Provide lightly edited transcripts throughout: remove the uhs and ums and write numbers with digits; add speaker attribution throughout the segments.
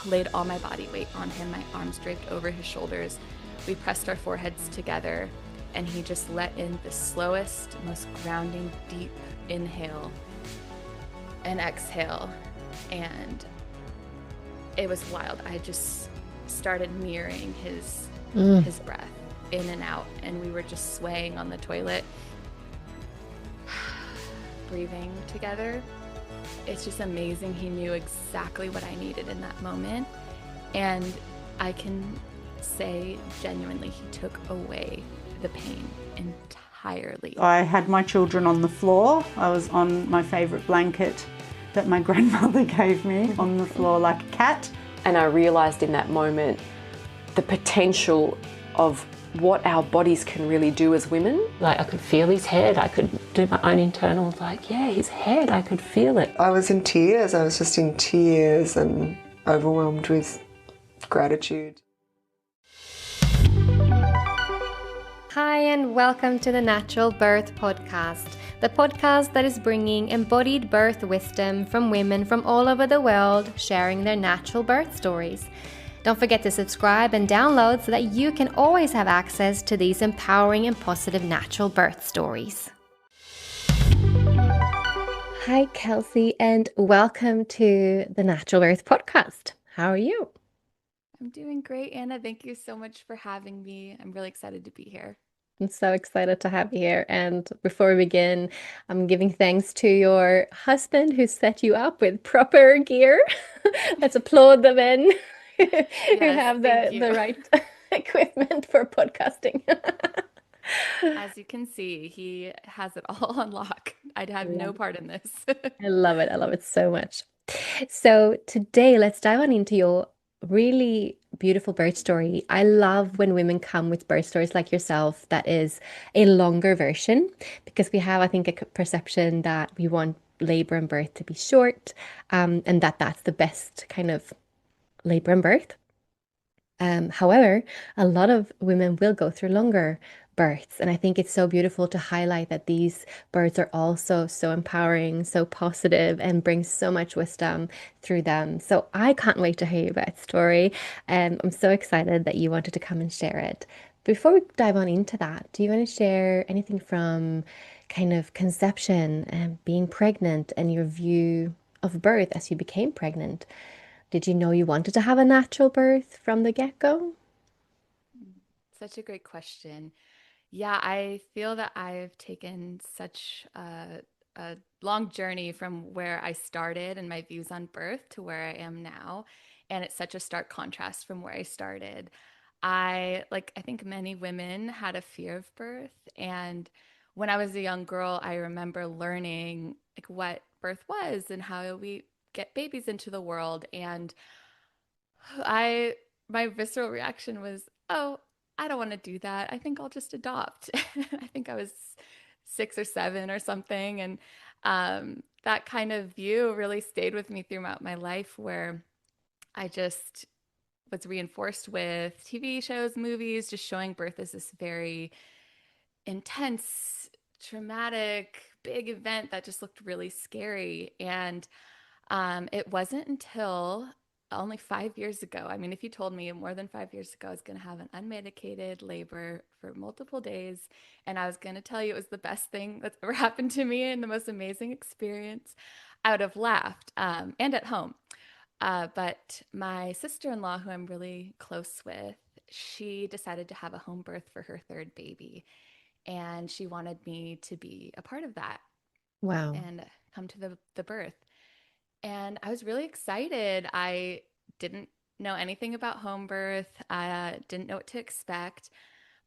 Speaker 1: laid all my body weight on him, my arms draped over his shoulders. We pressed our foreheads together, and he just let in the slowest, most grounding, deep inhale and exhale. And it was wild. I just started mirroring his breath in and out, and we were just swaying on the toilet, breathing together. It's just amazing. He knew exactly what I needed in that moment. And I can say genuinely, he took away the pain entirely.
Speaker 2: I had my children on the floor. I was on my favourite blanket that my grandmother gave me on the floor like a cat.
Speaker 3: And I realised in that moment the potential of what our bodies can really do as women.
Speaker 4: Like I could feel his head, I could do my own internal, like, yeah, his head, I could feel it.
Speaker 5: I was in tears, I was just in tears and overwhelmed with gratitude.
Speaker 6: Hi and welcome to the Natural Birth Podcast, the podcast that is bringing embodied birth wisdom from women from all over the world sharing their natural birth stories. Don't forget to subscribe and download so that you can always have access to these empowering and positive natural birth stories. Hi, Kelsey, and welcome to the Natural Birth Podcast. How are you?
Speaker 1: I'm doing great, Anna. Thank you so much for having me. I'm really excited to be here.
Speaker 6: I'm so excited to have you here. And before we begin, I'm giving thanks to your husband who set you up with proper gear. Let's applaud the men who have the right equipment for podcasting.
Speaker 1: As you can see, he has it all on lock. I'd have no part in this.
Speaker 6: I love it. I love it so much. So today, let's dive on into your really beautiful birth story. I love when women come with birth stories like yourself that is a longer version, because we have, I think, a perception that we want labor and birth to be short, and that's the best kind of labor and birth. However, a lot of women will go through longer births, and I think it's so beautiful to highlight that these births are also so empowering, so positive, and bring so much wisdom through them. So I can't wait to hear your birth story, and I'm so excited that you wanted to come and share it. Before we dive on into that, do you want to share anything from kind of conception and being pregnant and your view of birth as you became pregnant? Did you know you wanted to have a natural birth from the get-go?
Speaker 1: Such a great question. Yeah, I feel that I've taken such a long journey from where I started and my views on birth to where I am now. And it's such a stark contrast from where I started. I think many women had a fear of birth. And when I was a young girl, I remember learning like what birth was and how we get babies into the world. And my visceral reaction was, oh, I don't want to do that. I think I'll just adopt. I think I was 6 or 7 or something. And that kind of view really stayed with me throughout my life, where I just was reinforced with TV shows, movies, just showing birth as this very intense, traumatic, big event that just looked really scary. And it wasn't until only 5 years ago. I mean, if you told me more than 5 years ago I was going to have an unmedicated labor for multiple days, and I was going to tell you it was the best thing that's ever happened to me and the most amazing experience, I would have laughed, and at home. But my sister-in-law, who I'm really close with, she decided to have a home birth for her third baby, and she wanted me to be a part of that.
Speaker 6: Wow.
Speaker 1: And come to the birth. And I was really excited. I didn't know anything about home birth. I didn't know what to expect.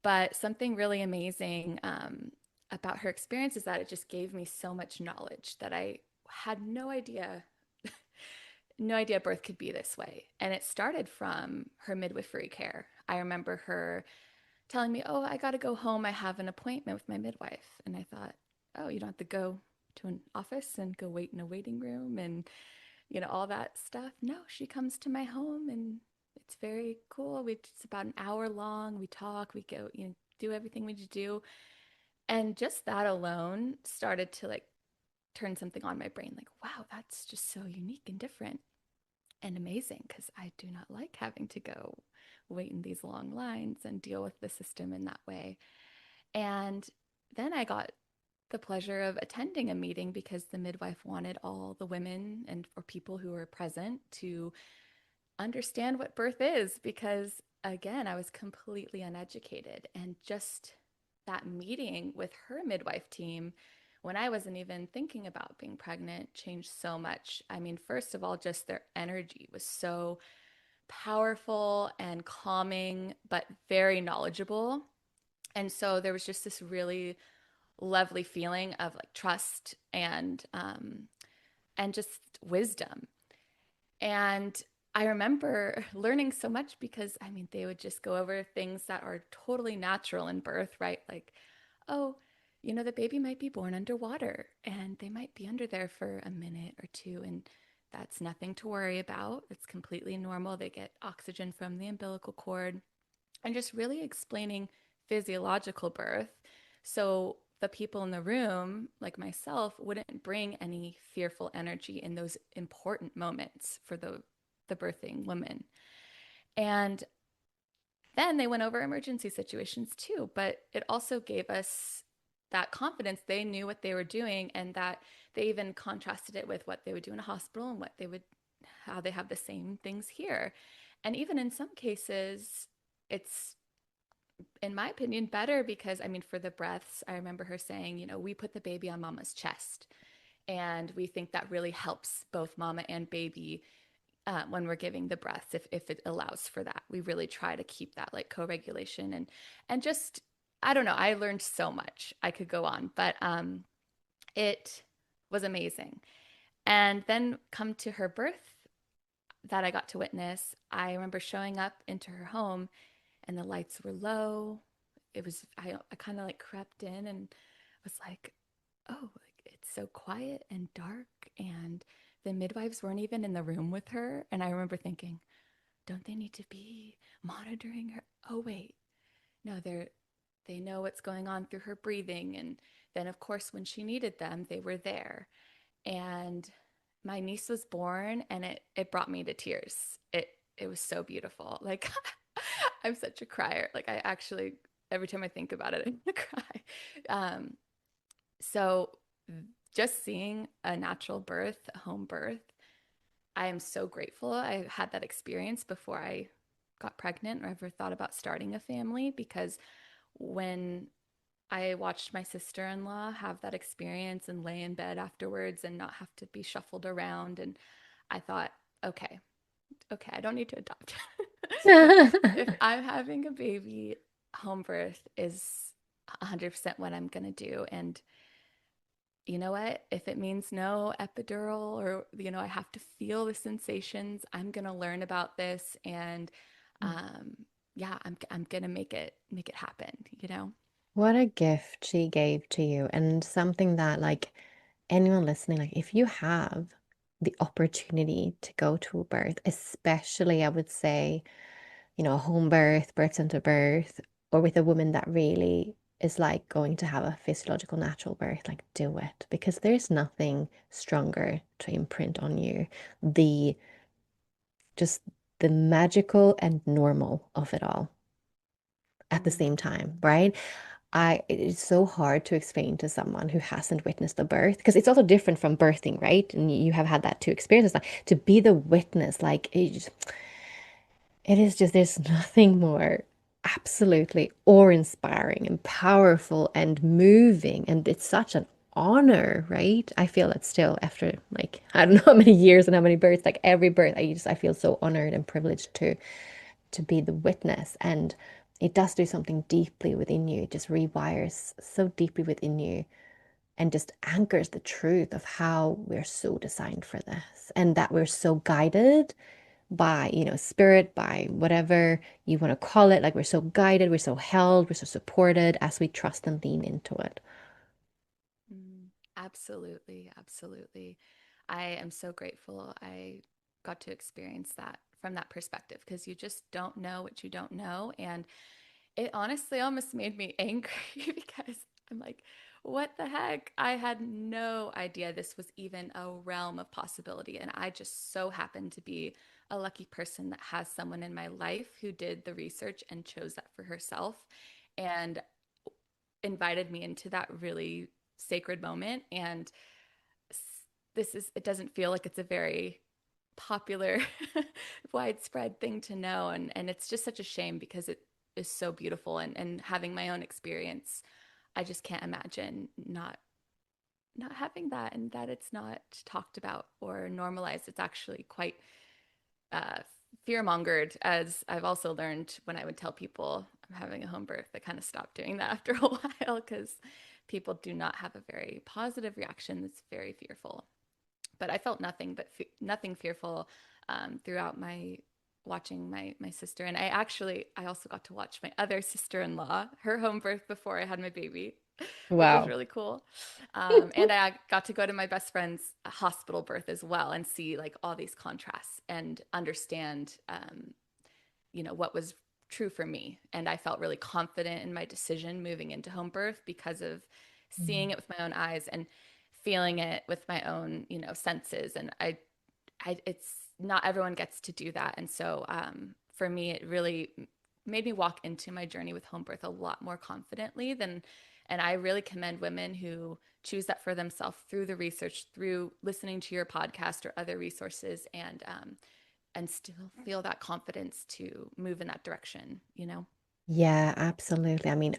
Speaker 1: But something really amazing about her experience is that it just gave me so much knowledge that I had no idea birth could be this way. And it started from her midwifery care. I remember her telling me, oh, I got to go home. I have an appointment with my midwife. And I thought, oh, you don't have to go to an office and go wait in a waiting room and all that stuff. No, she comes to my home, and it's very cool. It's about an hour long. We talk, we go, do everything we do. And just that alone started to turn something on my brain. Like, wow, that's just so unique and different. and amazing because I do not like having to go wait in these long lines and deal with the system in that way. And then I got the pleasure of attending a meeting because the midwife wanted all the women and or people who were present to understand what birth is because again, I was completely uneducated and just that meeting with her midwife team when I wasn't even thinking about being pregnant changed so much. I mean, first of all, just their energy was so powerful and calming, but very knowledgeable. And so there was just this really lovely feeling of like trust and just wisdom. And I remember learning so much because I mean, they would just go over things that are totally natural in birth, right? Like, oh, you know, the baby might be born underwater and they might be under there for a minute or two. And that's nothing to worry about. It's completely normal. They get oxygen from the umbilical cord and just really explaining physiological birth. So the people in the room, like myself, wouldn't bring any fearful energy in those important moments for the birthing woman. And then they went over emergency situations too, but it also gave us that confidence. They knew what they were doing and that they even contrasted it with what they would do in a hospital and what they would, how they have the same things here. And even in some cases, it's, in my opinion, better because, I mean, for the breaths, I remember her saying, you know, we put the baby on mama's chest. And we think that really helps both mama and baby when we're giving the breaths, if it allows for that. We really try to keep that like co-regulation and just, I don't know, I learned so much. I could go on, but it was amazing. And then come to her birth that I got to witness, I remember showing up into her home and the lights were low. It was, I kind of like crept in and was like, oh, like it's so quiet and dark. And the midwives weren't even in the room with her. And I remember thinking, don't they need to be monitoring her? Oh, wait, no, they know what's going on through her breathing. And then, of course, when she needed them, they were there. And my niece was born and it brought me to tears. It was so beautiful. Like I'm such a crier. Like I actually every time I think about it, I cry. So just seeing a natural birth, a home birth, I am so grateful I had that experience before I got pregnant or ever thought about starting a family because when I watched my sister-in-law have that experience and lay in bed afterwards and not have to be shuffled around. And I thought, okay, I don't need to adopt. If I'm having a baby, home birth is 100% what I'm going to do. And you know what? If it means no epidural or, you know, I have to feel the sensations, I'm going to learn about this. And yeah, I'm going to make it happen, you know?
Speaker 6: What a gift she gave to you, and something that, like, anyone listening, like, if you have the opportunity to go to a birth, especially I would say, you know, a home birth, birth center birth, or with a woman that really is like going to have a physiological natural birth, like, do it because there's nothing stronger to imprint on you. The just the magical and normal of it all at the same time, right? It is so hard to explain to someone who hasn't witnessed the birth because it's also different from birthing, right? And you have had that two experiences. Like, to be the witness, like it is just, there's nothing more absolutely awe-inspiring and powerful and moving. And it's such an honor, right? I feel it still after, like, I don't know how many years and how many births, like every birth, I feel so honored and privileged to be the witness. And it does do something deeply within you. It just rewires so deeply within you and just anchors the truth of how we're so designed for this and that we're so guided by, you know, spirit, by whatever you want to call it. Like, we're so guided, we're so held, we're so supported as we trust and lean into it.
Speaker 1: Absolutely, absolutely. I am so grateful I got to experience that from that perspective because you just don't know what you don't know. And it honestly almost made me angry because I'm like, what the heck? I had no idea this was even a realm of possibility. And I just so happened to be a lucky person that has someone in my life who did the research and chose that for herself and invited me into that really sacred moment. And it doesn't feel like it's a very popular, widespread thing to know. And it's just such a shame because it is so beautiful. And having my own experience, I just can't imagine not having that and that it's not talked about or normalized. It's actually quite uh, fear mongered, as I've also learned when I would tell people I'm having a home birth. I kind of stopped doing that after a while because people do not have a very positive reaction. It's very fearful. But I felt nothing but nothing fearful throughout my watching my sister. And I also got to watch my other sister-in-law, her home birth before I had my baby, which was
Speaker 6: Wow.
Speaker 1: really cool. And I got to go to my best friend's hospital birth as well and see like all these contrasts and understand, what was true for me. And I felt really confident in my decision moving into home birth because of seeing it with my own eyes and feeling it with my own, senses. And it's not everyone gets to do that. And so for me, it really made me walk into my journey with home birth a lot more confidently and I really commend women who choose that for themselves through the research, through listening to your podcast or other resources, and still feel that confidence to move in that direction.
Speaker 6: Yeah, absolutely. I mean,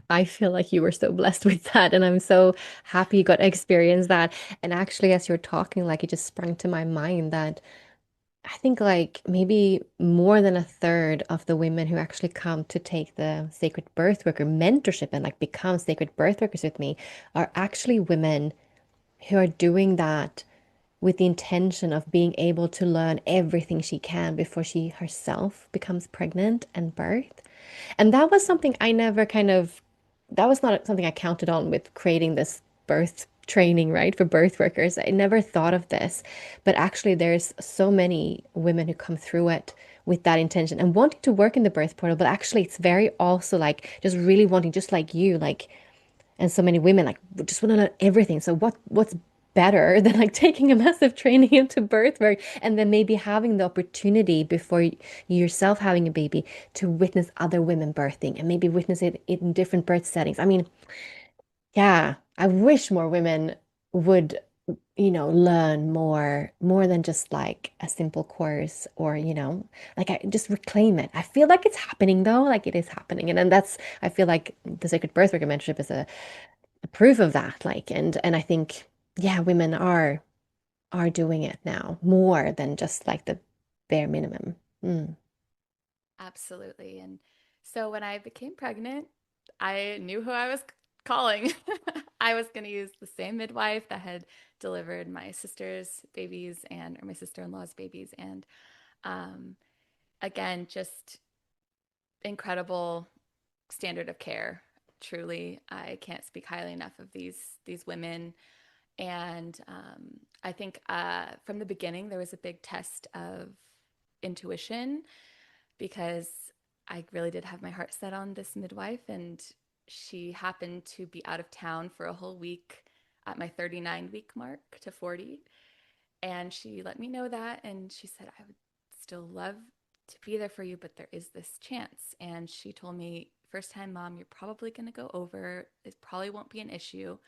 Speaker 6: I feel like you were so blessed with that, and I'm so happy you got to experience that. And actually, as you're talking, like it just sprang to my mind that I think like maybe more than a third of the women who actually come to take the sacred birth worker mentorship and like become sacred birth workers with me are actually women who are doing that with the intention of being able to learn everything she can before she herself becomes pregnant and birth. And that was something I never kind of, that was not something I counted on with creating this birth training, right, for birth workers. I never thought of this, but actually, there's so many women who come through it with that intention and wanting to work in the birth portal, but actually, it's very also like just really wanting, just like you, like and so many women like just want to learn everything. So what's better than like taking a massive training into birth work and then maybe having the opportunity before you yourself having a baby to witness other women birthing and maybe witness it in different birth settings. I mean, yeah, I wish more women would, learn more than just like a simple course or, like I just reclaim it. I feel like it's happening though, like it is happening. And then I feel like the Sacred Birth Worker Mentorship is a proof of that. Like, and I think, yeah, women are doing it now more than just like the bare minimum. Mm.
Speaker 1: Absolutely. And so when I became pregnant, I knew who I was calling. I was going to use the same midwife that had delivered my sister's babies or my sister-in-law's babies. And um, again, just incredible standard of care. Truly, I can't speak highly enough of these women. And I think from the beginning, there was a big test of intuition because I really did have my heart set on this midwife, and she happened to be out of town for a whole week at my 39-week mark to 40. And she let me know that, and she said, I would still love to be there for you, but there is this chance. And she told me, first time, mom, you're probably going to go over. It probably won't be an issue,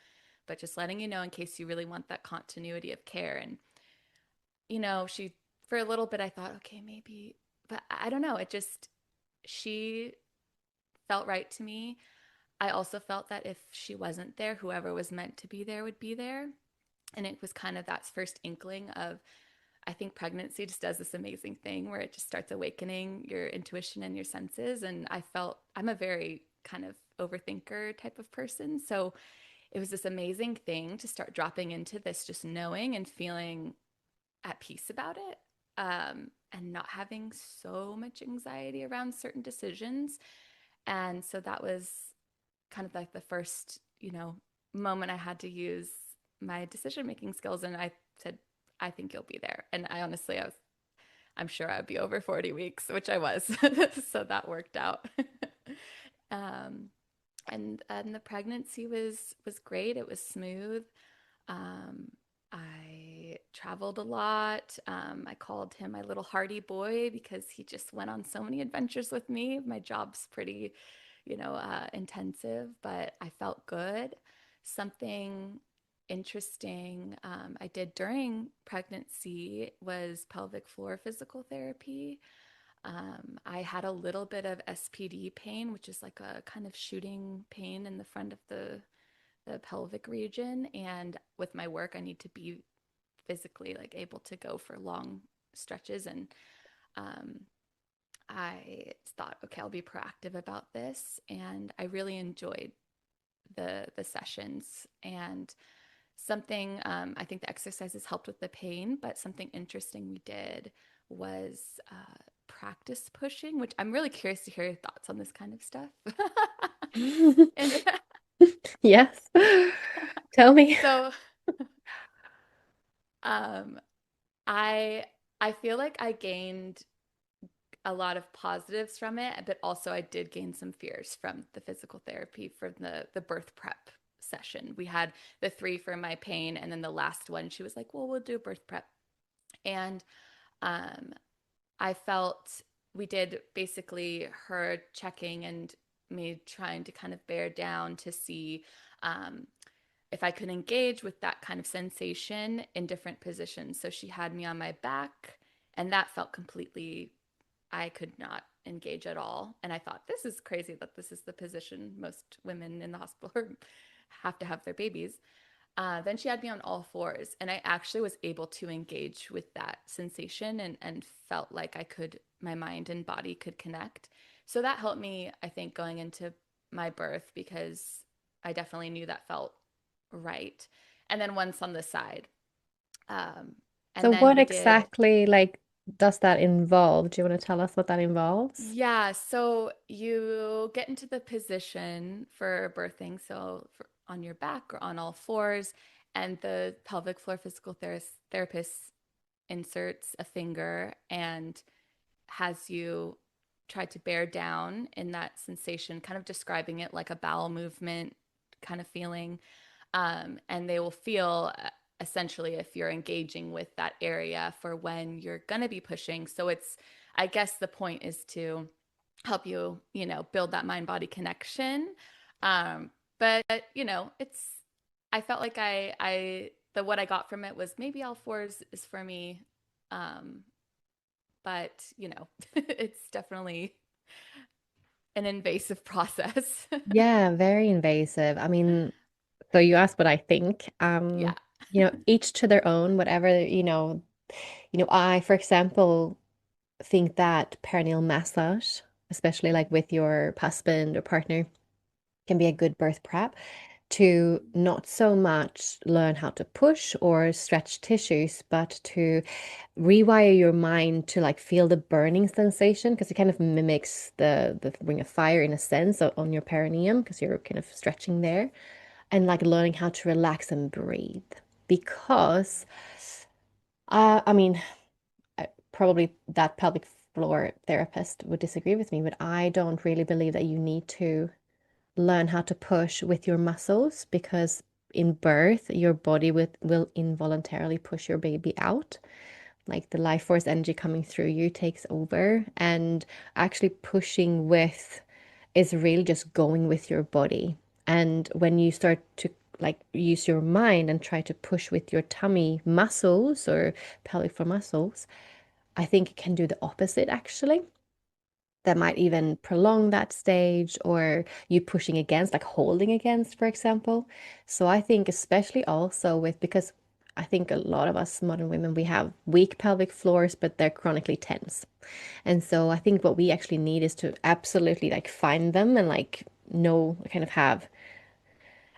Speaker 1: but just letting you know in case you really want that continuity of care. And, for a little bit, I thought, okay, maybe, but I don't know. She felt right to me. I also felt that if she wasn't there, whoever was meant to be there would be there. And it was kind of that first inkling of, I think pregnancy just does this amazing thing where it just starts awakening your intuition and your senses. And I'm a very kind of overthinker type of person. So it was this amazing thing to start dropping into this, just knowing and feeling at peace about it, and not having so much anxiety around certain decisions. And so that was kind of like the first, moment I had to use my decision making skills. And I said, I think you'll be there. And I'm sure I would be over 40 weeks, which I was. So that worked out. um, and the pregnancy was great. It was smooth. Um, I traveled a lot. I called him my little Hardy boy because he just went on so many adventures with me. My job's pretty, intensive, but I felt good. Something interesting I did during pregnancy was pelvic floor physical therapy. I had a little bit of SPD pain, which is like a kind of shooting pain in the front of the pelvic region. And with my work, I need to be physically like able to go for long stretches. And um, I thought, okay, I'll be proactive about this. And I really enjoyed the sessions. And something I think the exercises helped with the pain, but something interesting we did was practice pushing, which I'm really curious to hear your thoughts on this kind of stuff. And
Speaker 6: Yes. Tell me.
Speaker 1: so um, I I feel like I gained a lot of positives from it, but also I did gain some fears from the physical therapy for the birth prep session. We had the three for my pain, and then the last one, she was like, "Well, we'll do birth prep." And um, I felt we did basically her checking and me trying to kind of bear down to see um, if I could engage with that kind of sensation in different positions. So she had me on my back, and that felt completely, I could not engage at all. And I thought, this is crazy that this is the position most women in the hospital have to have their babies. Then she had me on all fours, and I actually was able to engage with that sensation and felt like I could, my mind and body could connect. So that helped me, I think, going into my birth because I definitely knew that felt right. And then once on the side. Um,
Speaker 6: So
Speaker 1: and then
Speaker 6: what
Speaker 1: we did,
Speaker 6: exactly like does that involve? Do you want to tell us what that involves?
Speaker 1: yeah, so you get into the position for birthing, so on your back or on all fours, and the pelvic floor physical therapist inserts a finger and has you try to bear down in that sensation, kind of describing it like a bowel movement kind of feeling. And they will feel essentially if you're engaging with that area for when you're going to be pushing. So it's, I guess the point is to help you, build that mind body connection. But, it's, I felt like what I got from it was maybe all fours is for me. Um, but it's definitely an invasive process.
Speaker 6: Yeah, very invasive. I mean, so you asked what I think.
Speaker 1: Yeah.
Speaker 6: Each to their own, whatever, I, for example, think that perineal massage, especially like with your husband or partner, can be a good birth prep to not so much learn how to push or stretch tissues, but to rewire your mind to like feel the burning sensation because it kind of mimics the ring of fire in a sense on your perineum because you're kind of stretching there and like learning how to relax and breathe. Because I mean, probably that pelvic floor therapist would disagree with me, but I don't really believe that you need to learn how to push with your muscles because in birth, your body will involuntarily push your baby out. Like the life force energy coming through you takes over, and actually pushing with is really just going with your body. And when you start to like use your mind and try to push with your tummy muscles or pelvic floor muscles, I think it can do the opposite actually. That might even prolong that stage, or you pushing against, like holding against, for example. So I think, especially also with, because I think a lot of us modern women, we have weak pelvic floors, but they're chronically tense. And so I think what we actually need is to absolutely like find them and like know, kind of have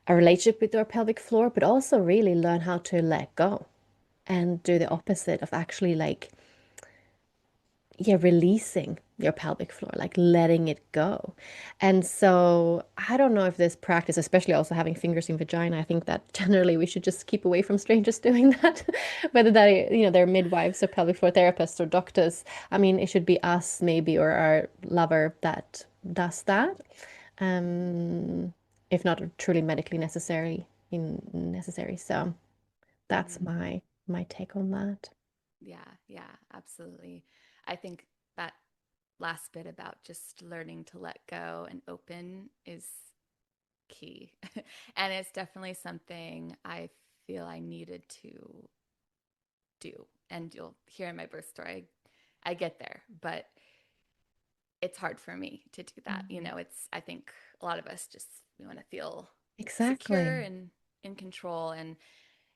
Speaker 6: a relationship with our pelvic floor, but also really learn how to let go and do the opposite of actually like, yeah, releasing your pelvic floor, like letting it go. And so I don't know if this practice, especially also having fingers in vagina, I think that generally we should just keep away from strangers doing that. Whether that, they're midwives or pelvic floor therapists or doctors. I mean, it should be us maybe or our lover that does that. um, if not truly medically necessary. So that's
Speaker 1: Mhm.
Speaker 6: my take on that.
Speaker 1: Yeah, yeah, absolutely. I think that last bit about just learning to let go and open is key. And it's definitely something I feel I needed to do. And you'll hear in my birth story, I get there, but it's hard for me to do that. You
Speaker 6: Mhm.
Speaker 1: know, it's, I think a lot of us just, we want to feel secure
Speaker 6: Exactly.
Speaker 1: and in control. And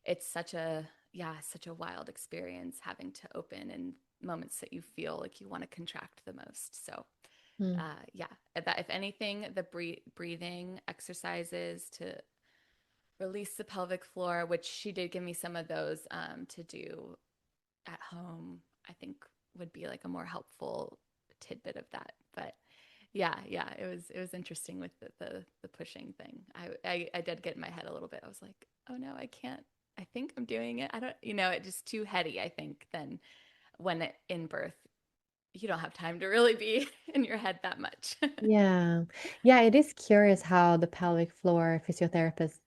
Speaker 1: it's such a, yeah, such a wild experience having to open in moments that you feel like you want to contract the most. So,
Speaker 6: Mm.
Speaker 1: yeah, that if anything, the breathing exercises to release the pelvic floor, which she did give me some of those to do at home, I think would be like a more helpful tidbit of that. But yeah, yeah, it was interesting with the pushing thing. I did get in my head a little bit. I was like, oh no, I can't. I think I'm doing it. I don't, it just too heady, I think, than when in birth, you don't have time to really be in your head that much.
Speaker 6: Yeah. Yeah, it is curious how the pelvic floor physiotherapist,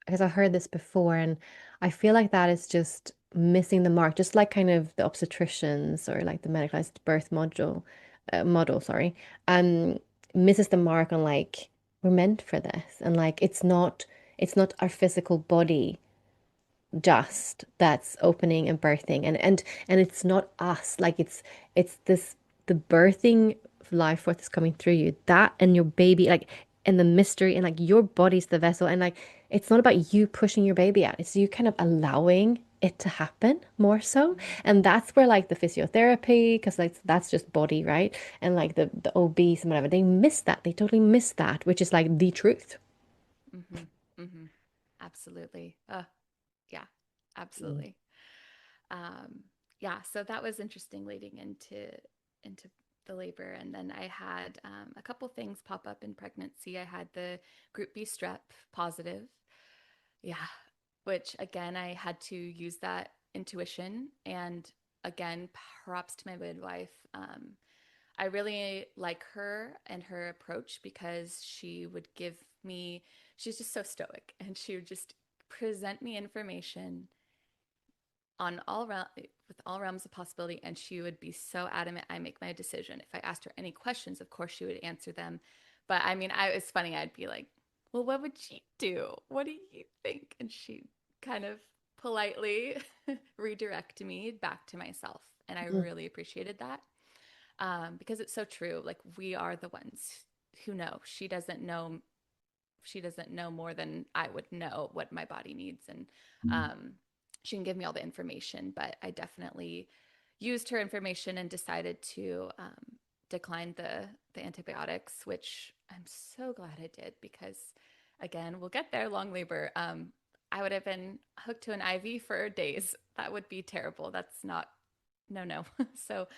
Speaker 6: because I've heard this before, and I feel like that is just missing the mark, just like kind of the obstetricians or like the medicalized birth model, sorry, um, misses the mark on like we're meant for this, and like it's not our physical body just that's opening and birthing, and it's not us, like it's this the birthing life force is coming through you, that and your baby, like, and the mystery, and like your body's the vessel, and like it's not about you pushing your baby out, it's you kind of allowing it to happen more so.
Speaker 1: Hmm.
Speaker 6: And that's where like the physiotherapy, because like that's just body, right? And like the obese and whatever, they miss that, they totally miss that, which is like the truth.
Speaker 1: Hmm. Hmm. Absolutely. Yeah,
Speaker 6: Mm.
Speaker 1: absolutely. Um, yeah, so that was interesting leading into the labor, and then I had a couple things pop up in pregnancy. I had the group B strep positive, yeah, which again I had to use that intuition, and again props to my midwife. I really like her and her approach because she would give me. She's just so stoic, and she would just present me information on with all realms of possibility, and she would be so adamant I make my decision. If I asked her any questions, of course she would answer them, but I mean, it's funny, I'd be like, well, what would you do, what do you think, and she kind of politely redirect me back to myself, and I
Speaker 6: Mm.
Speaker 1: really appreciated that, because it's so true, like we are the ones who know. She doesn't know more than I would know what my body needs. And um, she can give me all the information, but I definitely used her information and decided to decline the antibiotics, which I'm so glad I did because, again, we'll get there. Long labor. I would have been hooked to an IV for days. That would be terrible. That's not, no, no. So,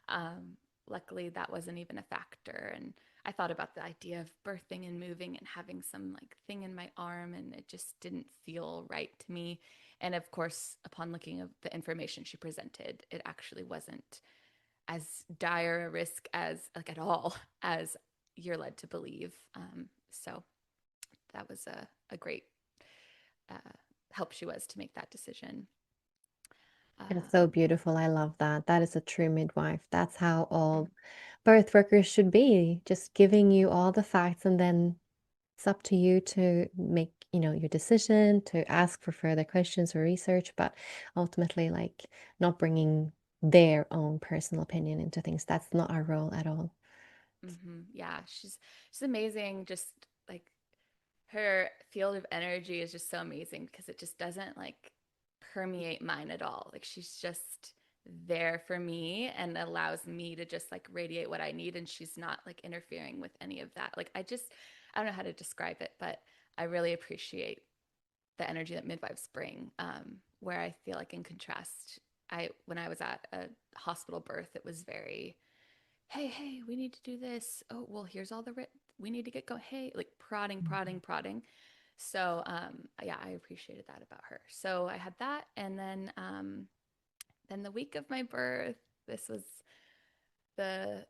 Speaker 1: um, luckily, that wasn't even a factor. And I thought about the idea of birthing and moving and having some like thing in my arm, and it just didn't feel right to me. And of course, upon looking at the information she presented, it actually wasn't as dire a risk as, like, at all, as you're led to believe. So that was a great uh, help she was to make that decision.
Speaker 6: It's so
Speaker 1: Um,
Speaker 6: beautiful. I love that. That is a true midwife. That's how
Speaker 1: mm,
Speaker 6: all birth workers should be, just giving you all the facts, and then it's up to you to make, your decision, to ask for further questions or research, but ultimately, like, not bringing their own personal opinion into things. That's not our role at all.
Speaker 1: yeah, she's amazing. Just like her field of energy is just so amazing because it just doesn't like permeate mine at all. Like she's just there for me and allows me to just like radiate what I need, and she's not like interfering with any of that. Like I don't know how to describe it, but I really appreciate the energy that midwives bring. Where I feel like in contrast, I when I was at a hospital birth, it was very, hey, we need to do this. Oh, well, here's all the we need to get going. Hey, like prodding, prodding, prodding. So, yeah, I appreciated that about her. So I had that, and then the week of my birth, this was the,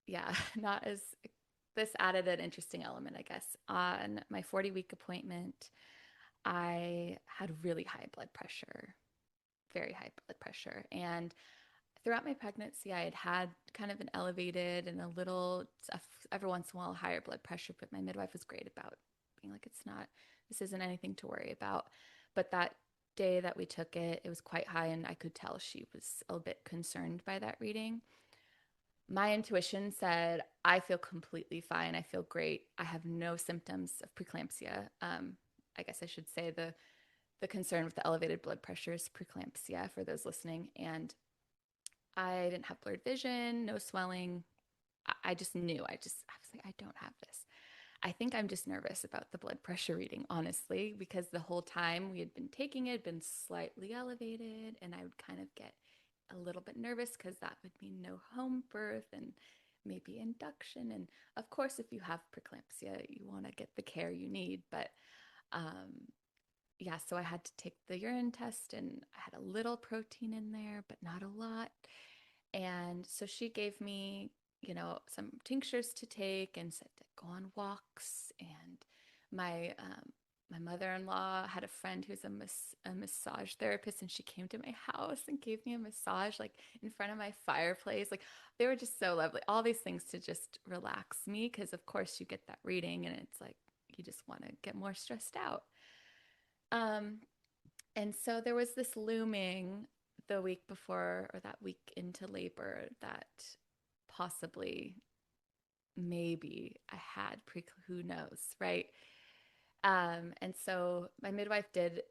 Speaker 1: yeah, not as this added an interesting element, I guess. On my 40-week appointment, I had really high blood pressure, very high blood pressure. And throughout my pregnancy, I had had kind of an elevated and a little, every once in a while, higher blood pressure, but my midwife was great about being like, this isn't anything to worry about. But that day that we took it, it was quite high, and I could tell she was a bit concerned by that reading. My intuition said, I feel completely fine. I feel great. I have no symptoms of preeclampsia. I guess I should say the concern with the elevated blood pressure is preeclampsia for those listening. And I didn't have blurred vision, no swelling. I just knew. I was like, I don't have this. I think I'm just nervous about the blood pressure reading, honestly, because the whole time we had been taking it, been slightly elevated, and I would kind of get a little bit nervous because that would mean no home birth and maybe induction. And of course, if you have preeclampsia, you want to get the care you need. But yeah, so I had to take the urine test, and I had a little protein in there, but not a lot. And so she gave me, some tinctures to take and said to go on walks. And my mother-in-law had a friend who's a massage therapist, and she came to my house and gave me a massage like in front of my fireplace. Like they were just so lovely. All these things to just relax me, because of course you get that reading and it's like you just want to get more stressed out. And so there was this looming the week before, or that week into labor, that possibly, maybe I had who knows, right? And so my midwife did,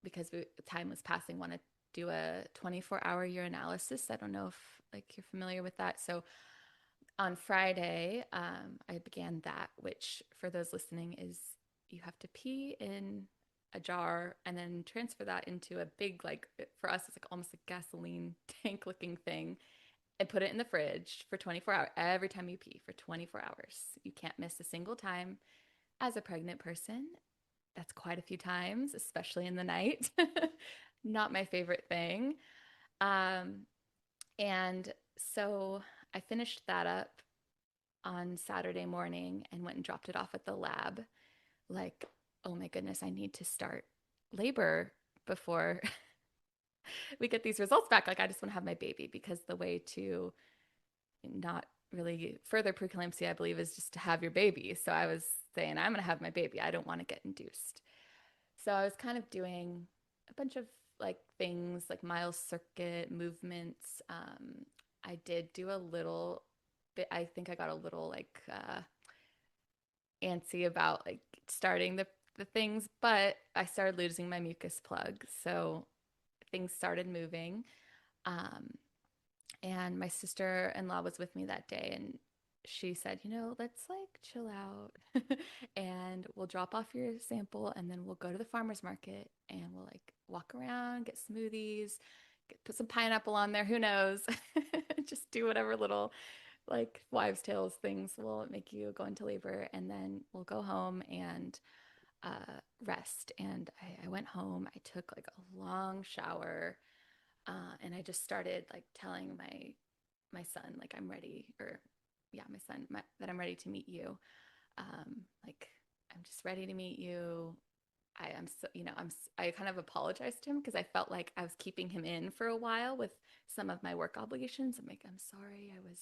Speaker 1: because time was passing, want to do a 24-hour urinalysis. I don't know if like you're familiar with that. So on Friday, I began that, which for those listening is you have to pee in a jar and then transfer that into a big, like for us, it's like almost a gasoline tank looking thing, and put it in the fridge for 24 hours. Every time you pee for 24 hours, you can't miss a single time. As a pregnant person, that's quite a few times, especially in the night. Not my favorite thing. Um, and so I finished that up on Saturday morning and went and dropped it off at the lab. Like, oh my goodness, I need to start labor before we get these results back. Like, I just want to have my baby, because the way to not really further preeclampsia, I believe, is just to have your baby. So I was saying, I'm going to have my baby. I don't want to get induced. So I was kind of doing a bunch of like things like Miles circuit movements. I did do a little bit. I think I got a little like antsy about like starting the things, but I started losing my mucus plug. So things started moving. Um, and my sister-in-law was with me that day, and she said, let's like chill out and we'll drop off your sample, and then we'll go to the farmer's market and we'll like walk around, get smoothies, put some pineapple on there. Who knows? Just do whatever little like wives' tales things will make you go into labor, and then we'll go home and rest. And I went home. I took like a long shower, and I just started like telling my son like I'm ready, or yeah, my son that I'm ready to meet you. Like I'm just ready to meet you. I am so, I kind of apologized to him because I felt like I was keeping him in for a while with some of my work obligations. I'm like, I'm sorry, I was,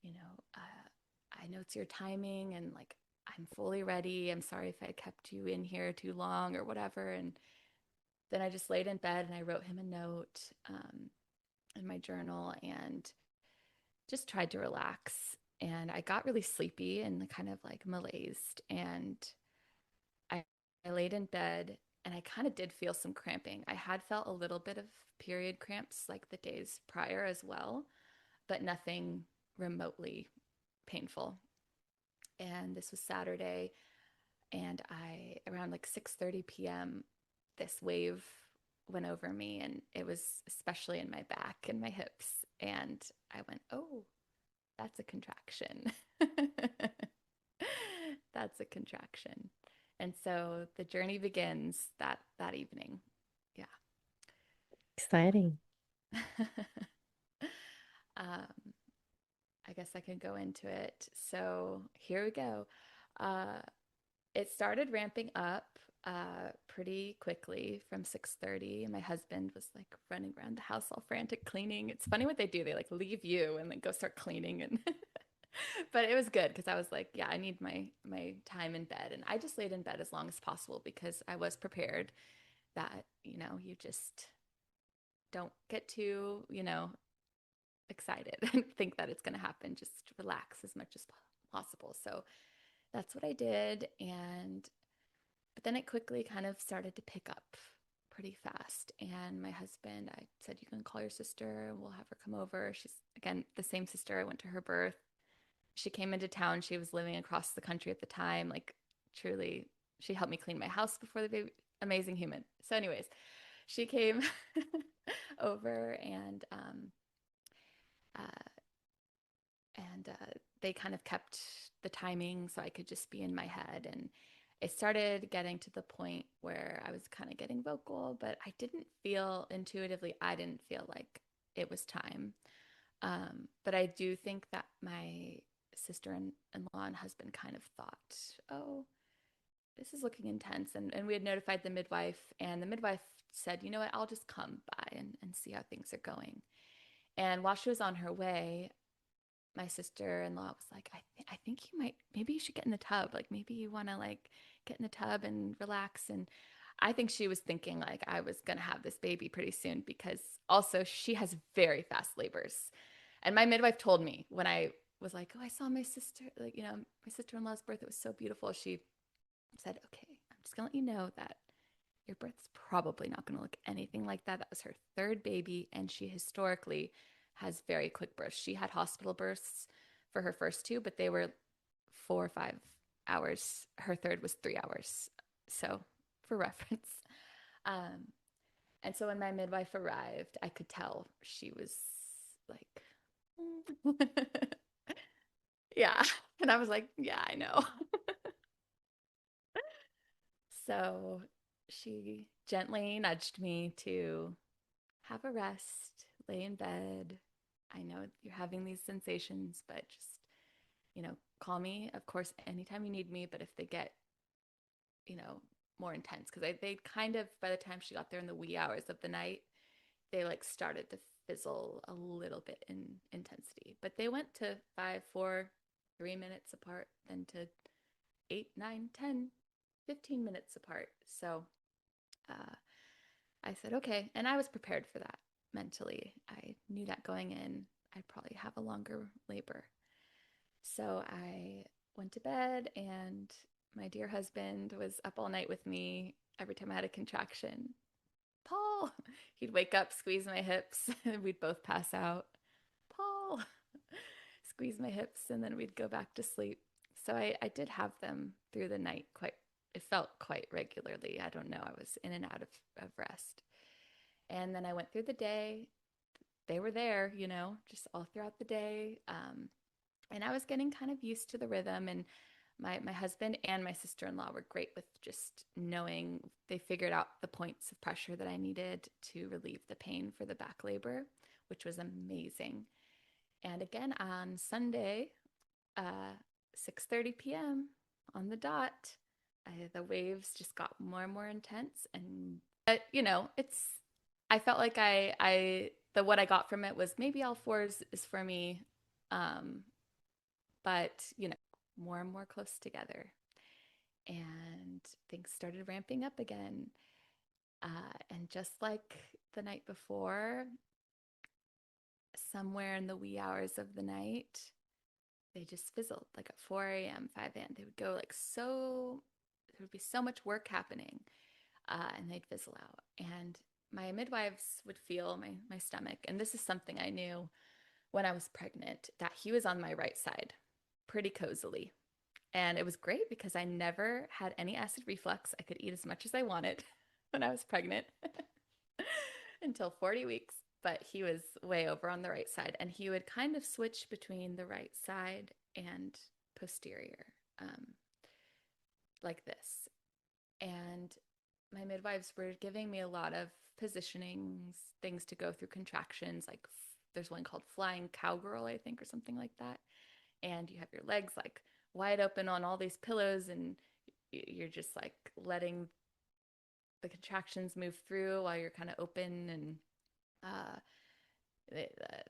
Speaker 1: I know it's your timing, and like I'm fully ready. I'm sorry if I kept you in here too long or whatever. And then I just laid in bed and I wrote him a note in my journal and just tried to relax. And I got really sleepy and kind of like malaised. And I, I laid in bed and I kind of did feel some cramping. I had felt a little bit of period cramps like the days prior as well, but nothing remotely painful. And this was Saturday, and around like 6:30 p.m., this wave went over me, and it was especially in my back and my hips. And I went, oh, that's a contraction. That's a contraction. And so the journey begins that evening. Yeah.
Speaker 6: Exciting.
Speaker 1: um, I guess I can go into it. So here we go. Uh, it started ramping up pretty quickly from 6:30. And my husband was like running around the house all frantic cleaning. It's funny what they do. They like leave you and then go start cleaning and but it was good because I was like, yeah, I need my time in bed. And I just laid in bed as long as possible because I was prepared that, you just don't get too, excited and think that it's going to happen. Just relax as much as possible. So that's what I did. But then it quickly kind of started to pick up pretty fast. And my husband, I said, you can call your sister and we'll have her come over. She's, again, the same sister. I went to her birth. She came into town. She was living across the country at the time. Like, truly, she helped me clean my house before the baby. Amazing human. So, anyways, she came over uh, they kind of kept the timing so I could just be in my head. And it started getting to the point where I was kind of getting vocal, but I didn't feel intuitively, I didn't feel like it was time. But I do think that my sister-in-law and husband kind of thought, oh, this is looking intense. And we had notified the midwife, and the midwife said, you know what, I'll just come by and see how things are going. And while she was on her way, my sister-in-law was like, I think maybe you should get in the tub. Like, maybe you want to like get in the tub and relax. And I think she was thinking like I was going to have this baby pretty soon because also she has very fast labors. And my midwife told me when I was like, oh, I saw my sister, like, my sister-in-law's birth. It was so beautiful. She said, okay, I'm just going to let you know that your birth's probably not going to look anything like that. That was her third baby. And she historically has very quick births. She had hospital births for her first two, but they were 4 or 5 hours. Her third was 3 hours. So for reference. Um, and so when my midwife arrived, I could tell she was like, yeah. And I was like, yeah, I know. So she gently nudged me to have a rest, lay in bed. I know you're having these sensations, but just, call me, of course, anytime you need me. But if they get, you know, more intense, because they kind of, by the time she got there in the wee hours of the night, they like started to fizzle a little bit in intensity. But they went to 5, 4, 3 minutes apart, then to 8, 9, 10, 15 minutes apart. So uh, I said, okay. And I was prepared for that mentally. I knew that going in, I'd probably have a longer labor. So I went to bed, and my dear husband was up all night with me every time I had a contraction. Paul, he'd wake up, squeeze my hips, and we'd both pass out. Paul, squeeze my hips, and then we'd go back to sleep. So I did have them through the night it felt quite regularly. I don't know. I was in and out of rest. And then I went through the day. They were there, just all throughout the day. And I was getting kind of used to the rhythm. And my husband and my sister-in-law were great with just knowing. They figured out the points of pressure that I needed to relieve the pain for the back labor, which was amazing. And again, on Sunday, 6:30 p.m. on the dot, the waves just got more and more intense. And I felt like what I got from it was maybe all fours is for me, but more and more close together, and things started ramping up again. And just like the night before, somewhere in the wee hours of the night, they just fizzled. Like at 4 a.m., 5 a.m., they would go like so. There would be so much work happening, and they'd fizzle out. And my midwives would feel my stomach. And this is something I knew when I was pregnant, that he was on my right side pretty cozily. And it was great because I never had any acid reflux. I could eat as much as I wanted when I was pregnant until 40 weeks. But he was way over on the right side. And he would kind of switch between the right side and posterior, like this. And my midwives were giving me a lot of positionings, things to go through contractions, like there's one called Flying Cowgirl, I think, or something like that. And you have your legs like wide open on all these pillows, and you're just like letting the contractions move through while you're kind of open. And uh,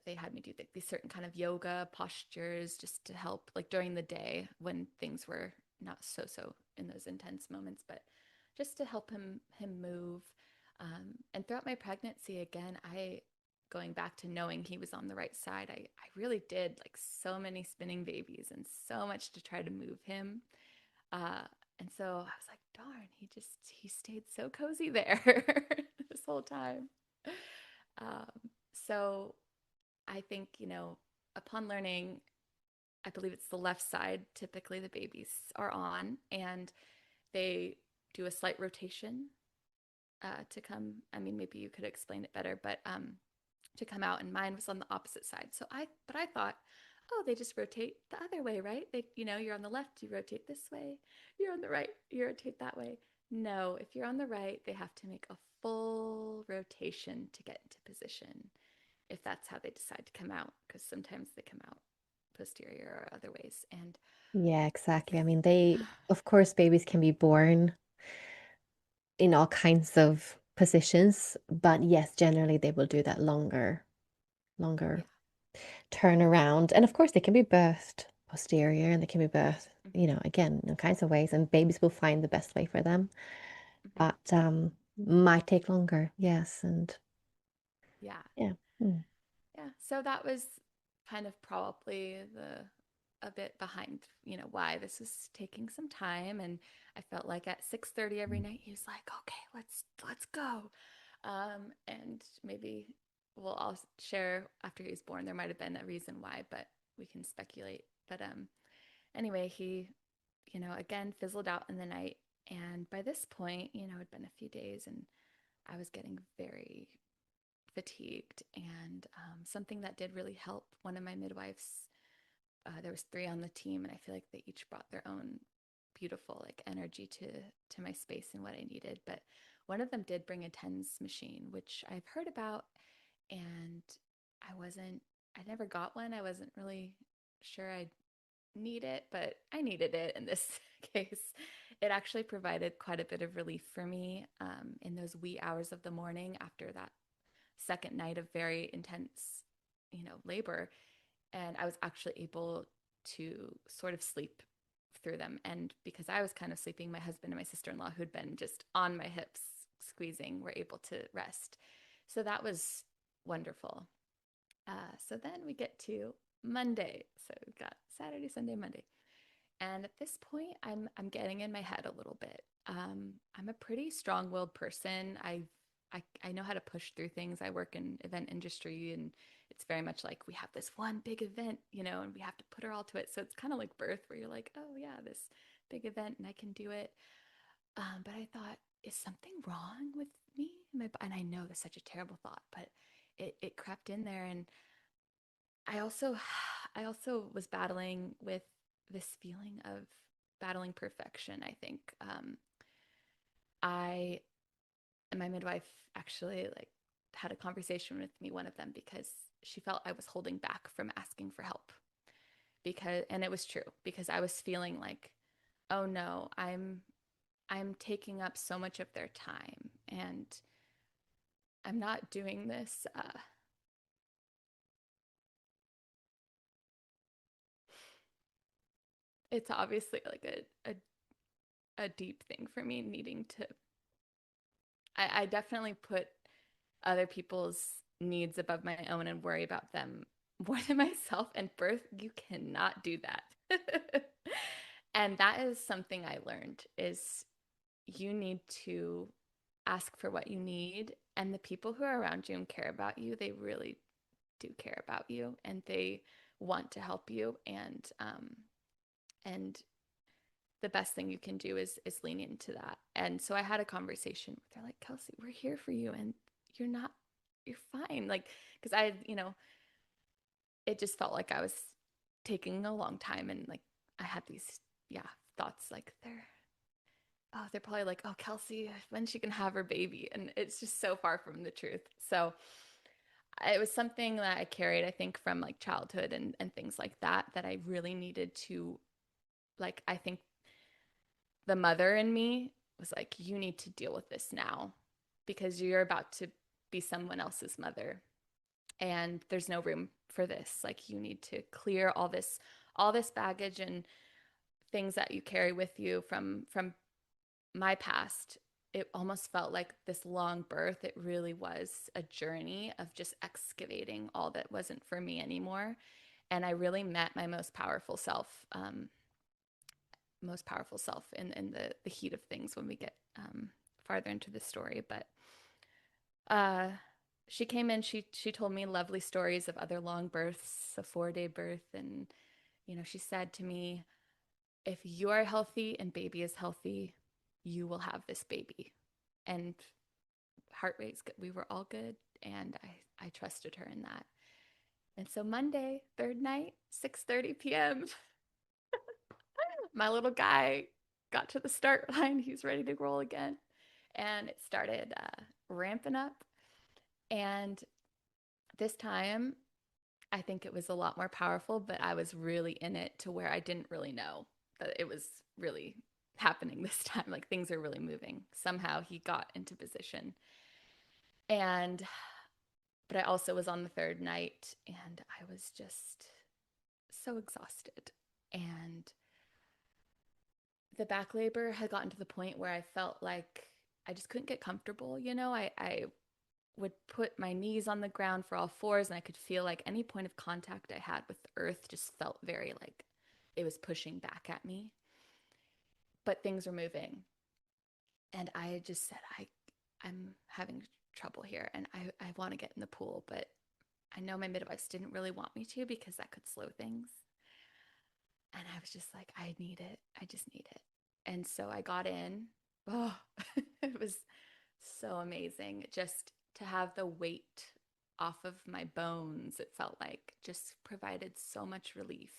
Speaker 1: they had me do these certain kind of yoga postures just to help, like during the day when things were not so in those intense moments, but just to help him move. And throughout my pregnancy, again, going back to knowing he was on the right side, I really did like so many spinning babies and so much to try to move him. Uh, and so I was like, darn, he stayed so cozy there this whole time. So I think, upon learning, I believe it's the left side, typically the babies are on, and they do a slight rotation to come. I mean, maybe you could explain it better, but to come out, and mine was on the opposite side. But I thought, oh, they just rotate the other way, right? You're on the left, you rotate this way. You're on the right, you rotate that way. No, if you're on the right, they have to make a full rotation to get into position, if that's how they decide to come out, because sometimes they come out posterior or other ways. And
Speaker 6: Yeah, exactly. I mean, of course, babies can be born in all kinds of positions, but yes, generally they will do that longer
Speaker 1: yeah.
Speaker 6: turnaround. And of course, they can be birthed posterior and they can be birthed,
Speaker 1: Mm-hmm.
Speaker 6: again, in all kinds of ways, and babies will find the best way for them,
Speaker 1: Mm-hmm.
Speaker 6: but might take longer. Yes, and
Speaker 1: Yeah.
Speaker 6: yeah. Mm.
Speaker 1: Yeah. So that was kind of probably a bit behind, why this was taking some time. And I felt like at 6:30 every night he was like, okay, let's go. And maybe I'll share after he was born. There might have been a reason why, but we can speculate. But anyway, he, again fizzled out in the night. And by this point, it'd been a few days, and I was getting very fatigued. And something that did really help, one of my midwives, there was three on the team, and I feel like they each brought their own beautiful like energy to my space and what I needed. But one of them did bring a TENS machine, which I've heard about, and I never got one. I wasn't really sure I'd need it, but I needed it in this case. It actually provided quite a bit of relief for me in those wee hours of the morning after that second night of very intense, labor. And I was actually able to sort of sleep through them. And because I was kind of sleeping, my husband and my sister-in-law, who'd been just on my hips squeezing, were able to rest. So that was wonderful. So then we get to Monday. So we've got Saturday, Sunday, Monday. And at this point, I'm getting in my head a little bit. I'm a pretty strong-willed person. I know how to push through things. I work in event industry, and it's very much like we have this one big event, and we have to put her all to it. So it's kind of like birth, where you're like, oh yeah, this big event, and I can do it. But I thought, is something wrong with me? And I know that's such a terrible thought, but it crept in there. And I also I also was battling with this feeling of battling perfection, I think. I and my midwife actually like had a conversation with me, one of them, because she felt I was holding back from asking for help. And it was true, because I was feeling like, oh no, I'm taking up so much of their time, and I'm not doing this. It's obviously like a deep thing for me, needing to. I definitely put other people's needs above my own and worry about them more than myself. And birth, you cannot do that. And that is something I learned, is you need to ask for what you need, and the people who are around you and care about you, they really do care about you, and they want to help you. And the best thing you can do is lean into that. And so I had a conversation with her, like, Kelsey, we're here for you, and you're fine. Like, because it just felt like I was taking a long time, and like I had these, yeah, thoughts like they're probably like, oh, Kelsey, when she can have her baby, and it's just so far from the truth. So it was something that I carried, I think, from like childhood and things like that, that I really needed to, like, I think the mother in me was like, you need to deal with this now because you're about to be someone else's mother. And there's no room for this. Like, you need to clear all this baggage and things that you carry with you from my past. It almost felt like this long birth. It really was a journey of just excavating all that wasn't for me anymore. And I really met my most powerful self in the heat of things when we get farther into the story. But uh, she came in, she told me lovely stories of other long births, a 4-day birth. And, she said to me, if you are healthy and baby is healthy, you will have this baby. And heart rate's good. We were all good. And I trusted her in that. And so Monday, third night, 6:30 p.m., my little guy got to the start line. He's ready to roll again. And it started ramping up. And this time, I think it was a lot more powerful, but I was really in it to where I didn't really know that it was really happening this time. Like, things are really moving. Somehow he got into position. And, but I also was on the third night and I was just so exhausted. And the back labor had gotten to the point where I felt like I just couldn't get comfortable. I would put my knees on the ground for all fours and I could feel like any point of contact I had with the earth just felt very like it was pushing back at me. But things were moving. And I just said, I'm having trouble here and I want to get in the pool, but I know my midwives didn't really want me to because that could slow things. And I was just like, I need it. I just need it. And so I got in. Oh, it was so amazing just to have the weight off of my bones. It felt like just provided so much relief.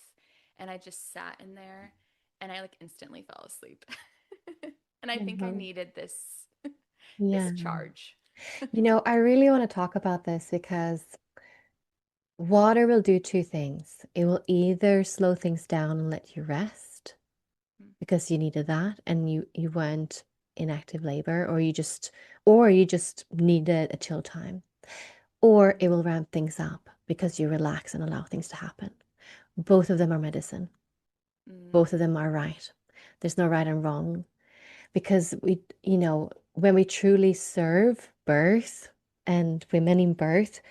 Speaker 1: And I just sat in there and I like instantly fell asleep. And I think I
Speaker 6: Mhm.
Speaker 1: needed this
Speaker 6: Yeah.
Speaker 1: charge.
Speaker 6: I really want to talk about this because water will do two things. It will either slow things down and let you rest because you needed that and you weren't in active labor, or you just needed a chill time, or it will ramp things up because you relax and allow things to happen. Both of them are medicine. Both of them are right. There's no right and wrong because when we truly serve birth and women in birth,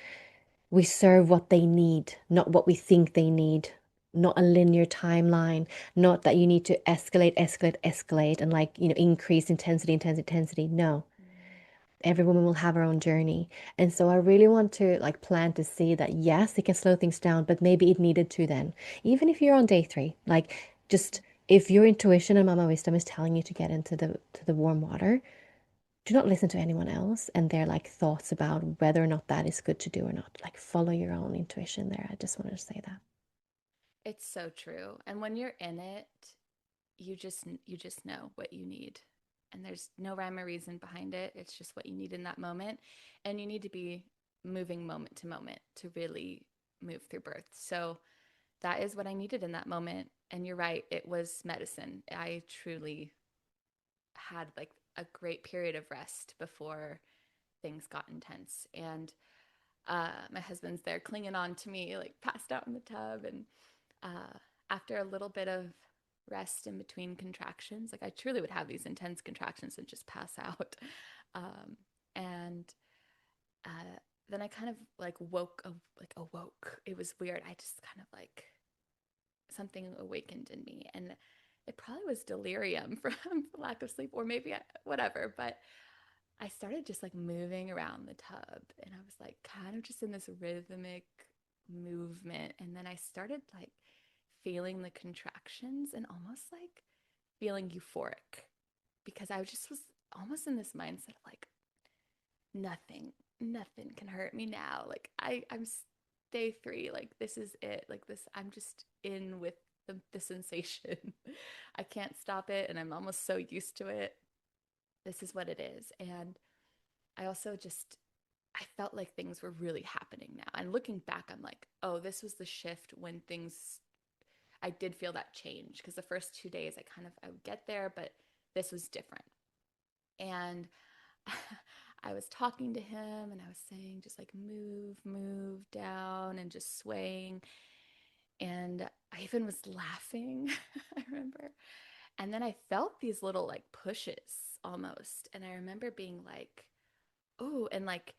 Speaker 6: we serve what they need, not what we think they need, not a linear timeline, not that you need to escalate, escalate, escalate, and increase intensity, intensity, intensity. No, every woman will have her own journey. And so I really want to plant to see that yes, it can slow things down, but maybe it needed to then. Even if you're on day 3, just if your intuition and mama wisdom is telling you to get into the warm water, do not listen to anyone else and their thoughts about whether or not that is good to do or not. Follow your own intuition there. I just wanted to say that.
Speaker 1: It's so true. And when you're in it, you just know what you need. And there's no rhyme or reason behind it. It's just what you need in that moment. And you need to be moving moment to moment to really move through birth. So that is what I needed in that moment. And you're right, it was medicine. I truly had like a great period of rest before things got intense. And my husband's there clinging on to me, like passed out in the tub. And after a little bit of rest in between contractions, like I truly would have these intense contractions and just pass out. And then I kind of awoke. It was weird. I just kind of something awakened in me, and it probably was delirium from lack of sleep, or maybe whatever. But I started just moving around the tub, and I was kind of just in this rhythmic movement. And then I started feeling the contractions and almost feeling euphoric because I just was almost in this mindset of nothing can hurt me now. I'm day 3, this is it. I'm just in with the sensation. I can't stop it, and I'm almost so used to it. This is what it is. And I also just I felt like things were really happening now. And looking back, I'm like, oh, this was the shift when things, I did feel that change, because the first 2 days I would get there, but this was different. And I was talking to him and I was saying, just like, move down, and just swaying. And I even was laughing, I remember. And then I felt these little like pushes almost. And I remember being like, oh, and like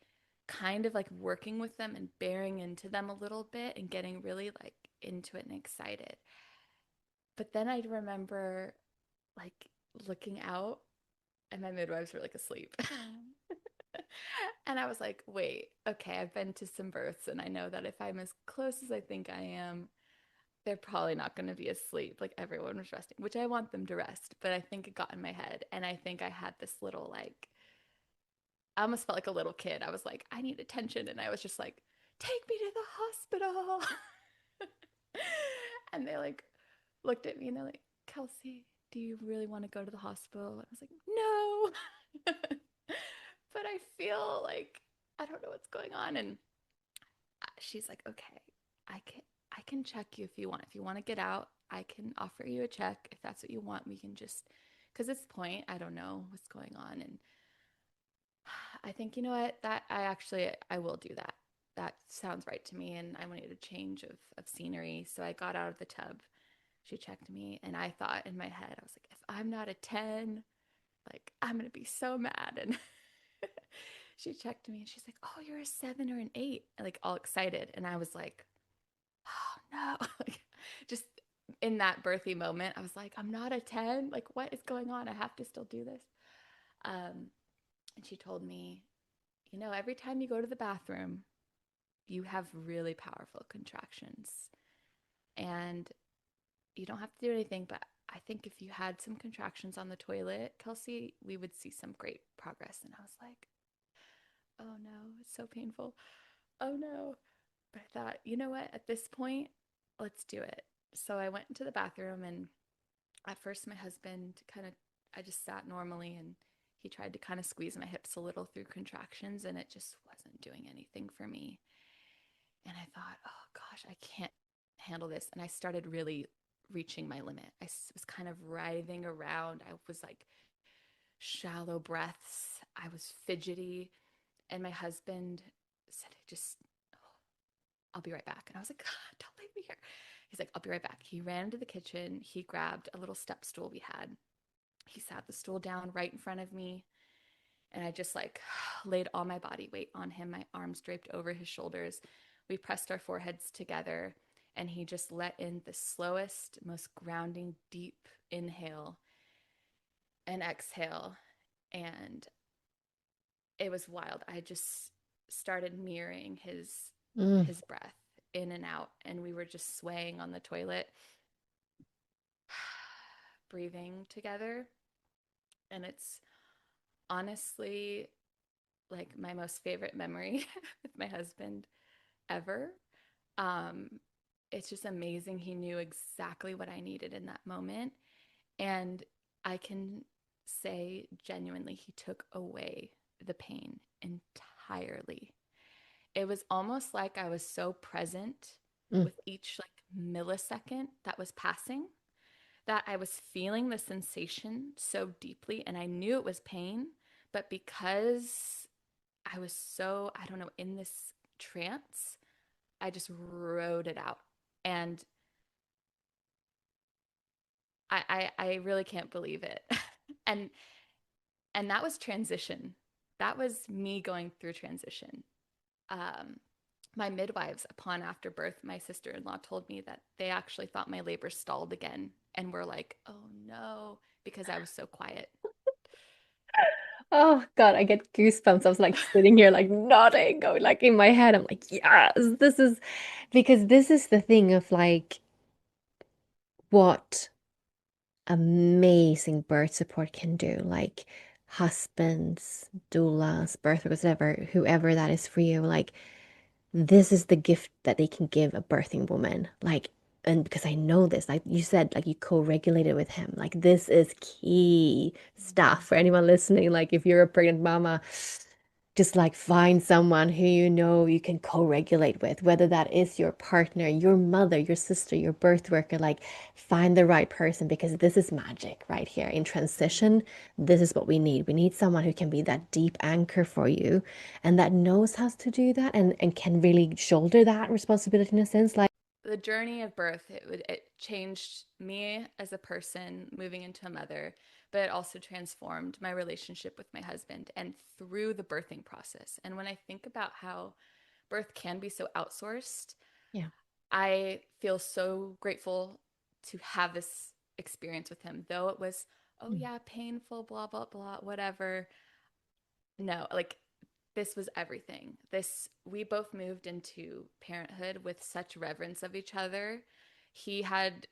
Speaker 1: kind of like working with them and bearing into them a little bit and getting really like into it and excited. But then I remember like looking out, and my midwives were like asleep. And I was like, wait, okay, I've been to some births and I know that if I'm as close as I think I am, they're probably not going to be asleep. Like everyone was resting, which I want them to rest. But I think it got in my head. And I think I had this little like, I almost felt like a little kid. I was like, I need attention. And I was just like, take me to the hospital. And they like looked at me and they're like, Kelsey, do you really want to go to the hospital? And I was like, no. But I feel like I don't know what's going on. And she's like, okay, I can check you if you want. If you want to get out, I can offer you a check. If that's what you want, we can just, because at this point, I don't know what's going on. And I think, you know what, that I will do that. That sounds right to me. And I wanted a change of scenery. So I got out of the tub. She checked me. And I thought in my head, I was like, if I'm not a 10, like, I'm going to be so mad. And she checked me and she's like, oh, you're a 7 or an 8, like all excited. And I was like, oh no. Like, just in that birthy moment, I was like, I'm not a 10. Like, what is going on? I have to still do this. And she told me, you know, every time you go to the bathroom, you have really powerful contractions. And you don't have to do anything, but I think if you had some contractions on the toilet, Kelsey, we would see some great progress. And I was like, oh no, it's so painful. Oh no. But I thought, you know what, at this point, let's do it. So I went into the bathroom, and at first my husband I just sat normally, and he tried to kind of squeeze my hips a little through contractions, and it just wasn't doing anything for me. And I thought, oh gosh, I can't handle this. And I started really reaching my limit. I was kind of writhing around. I was like shallow breaths. I was fidgety. And my husband said, just, oh, I'll be right back. And I was like, God, don't leave me here. He's like, I'll be right back. He ran into the kitchen. He grabbed a little step stool we had. He sat the stool down right in front of me. And I just like laid all my body weight on him, my arms draped over his shoulders. We pressed our foreheads together, and he just let in the slowest, most grounding, deep inhale and exhale. And it was wild. I just started mirroring his breath in and out, and we were just swaying on the toilet, breathing together. And it's honestly like my most favorite memory with my husband ever. It's just amazing. He knew exactly what I needed in that moment. And I can say genuinely, he took away the pain entirely. It was almost like I was so present with each like millisecond that was passing, that I was feeling the sensation so deeply, and I knew it was pain, but because I was so, I don't know, in this trance, I just wrote it out. And I really can't believe it. and and that was transition. That was me going through transition. My midwives, upon after birth, my sister-in-law told me that they actually thought my labor stalled again, and were like, oh no, because I was so quiet.
Speaker 6: Oh God, I get goosebumps. I was like sitting here like nodding, going like in my head. I'm like, yes, this is because this is the thing of like what amazing birth support can do. Like husbands, doulas, birth workers, whatever, whoever that is for you, like this is the gift that they can give a birthing woman. Like, and because I know this, like you said, like you co-regulated with him. Like this is key stuff for anyone listening. Like if you're a pregnant mama, just like find someone who you know you can co-regulate with, whether that is your partner, your mother, your sister, your birth worker, like find the right person because this is magic right here. In transition, this is what we need. We need someone who can be that deep anchor for you and that knows how to do that and can really shoulder that responsibility in a sense. Like,
Speaker 1: The journey of birth, it changed me as a person moving into a mother, but it also transformed my relationship with my husband and through the birthing process. And when I think about how birth can be so outsourced,
Speaker 6: yeah.
Speaker 1: I feel so grateful to have this experience with him, though it was, oh
Speaker 6: Mm.
Speaker 1: yeah, painful, blah, blah, blah, whatever. No, like this was everything. We both moved into parenthood with such reverence of each other. He had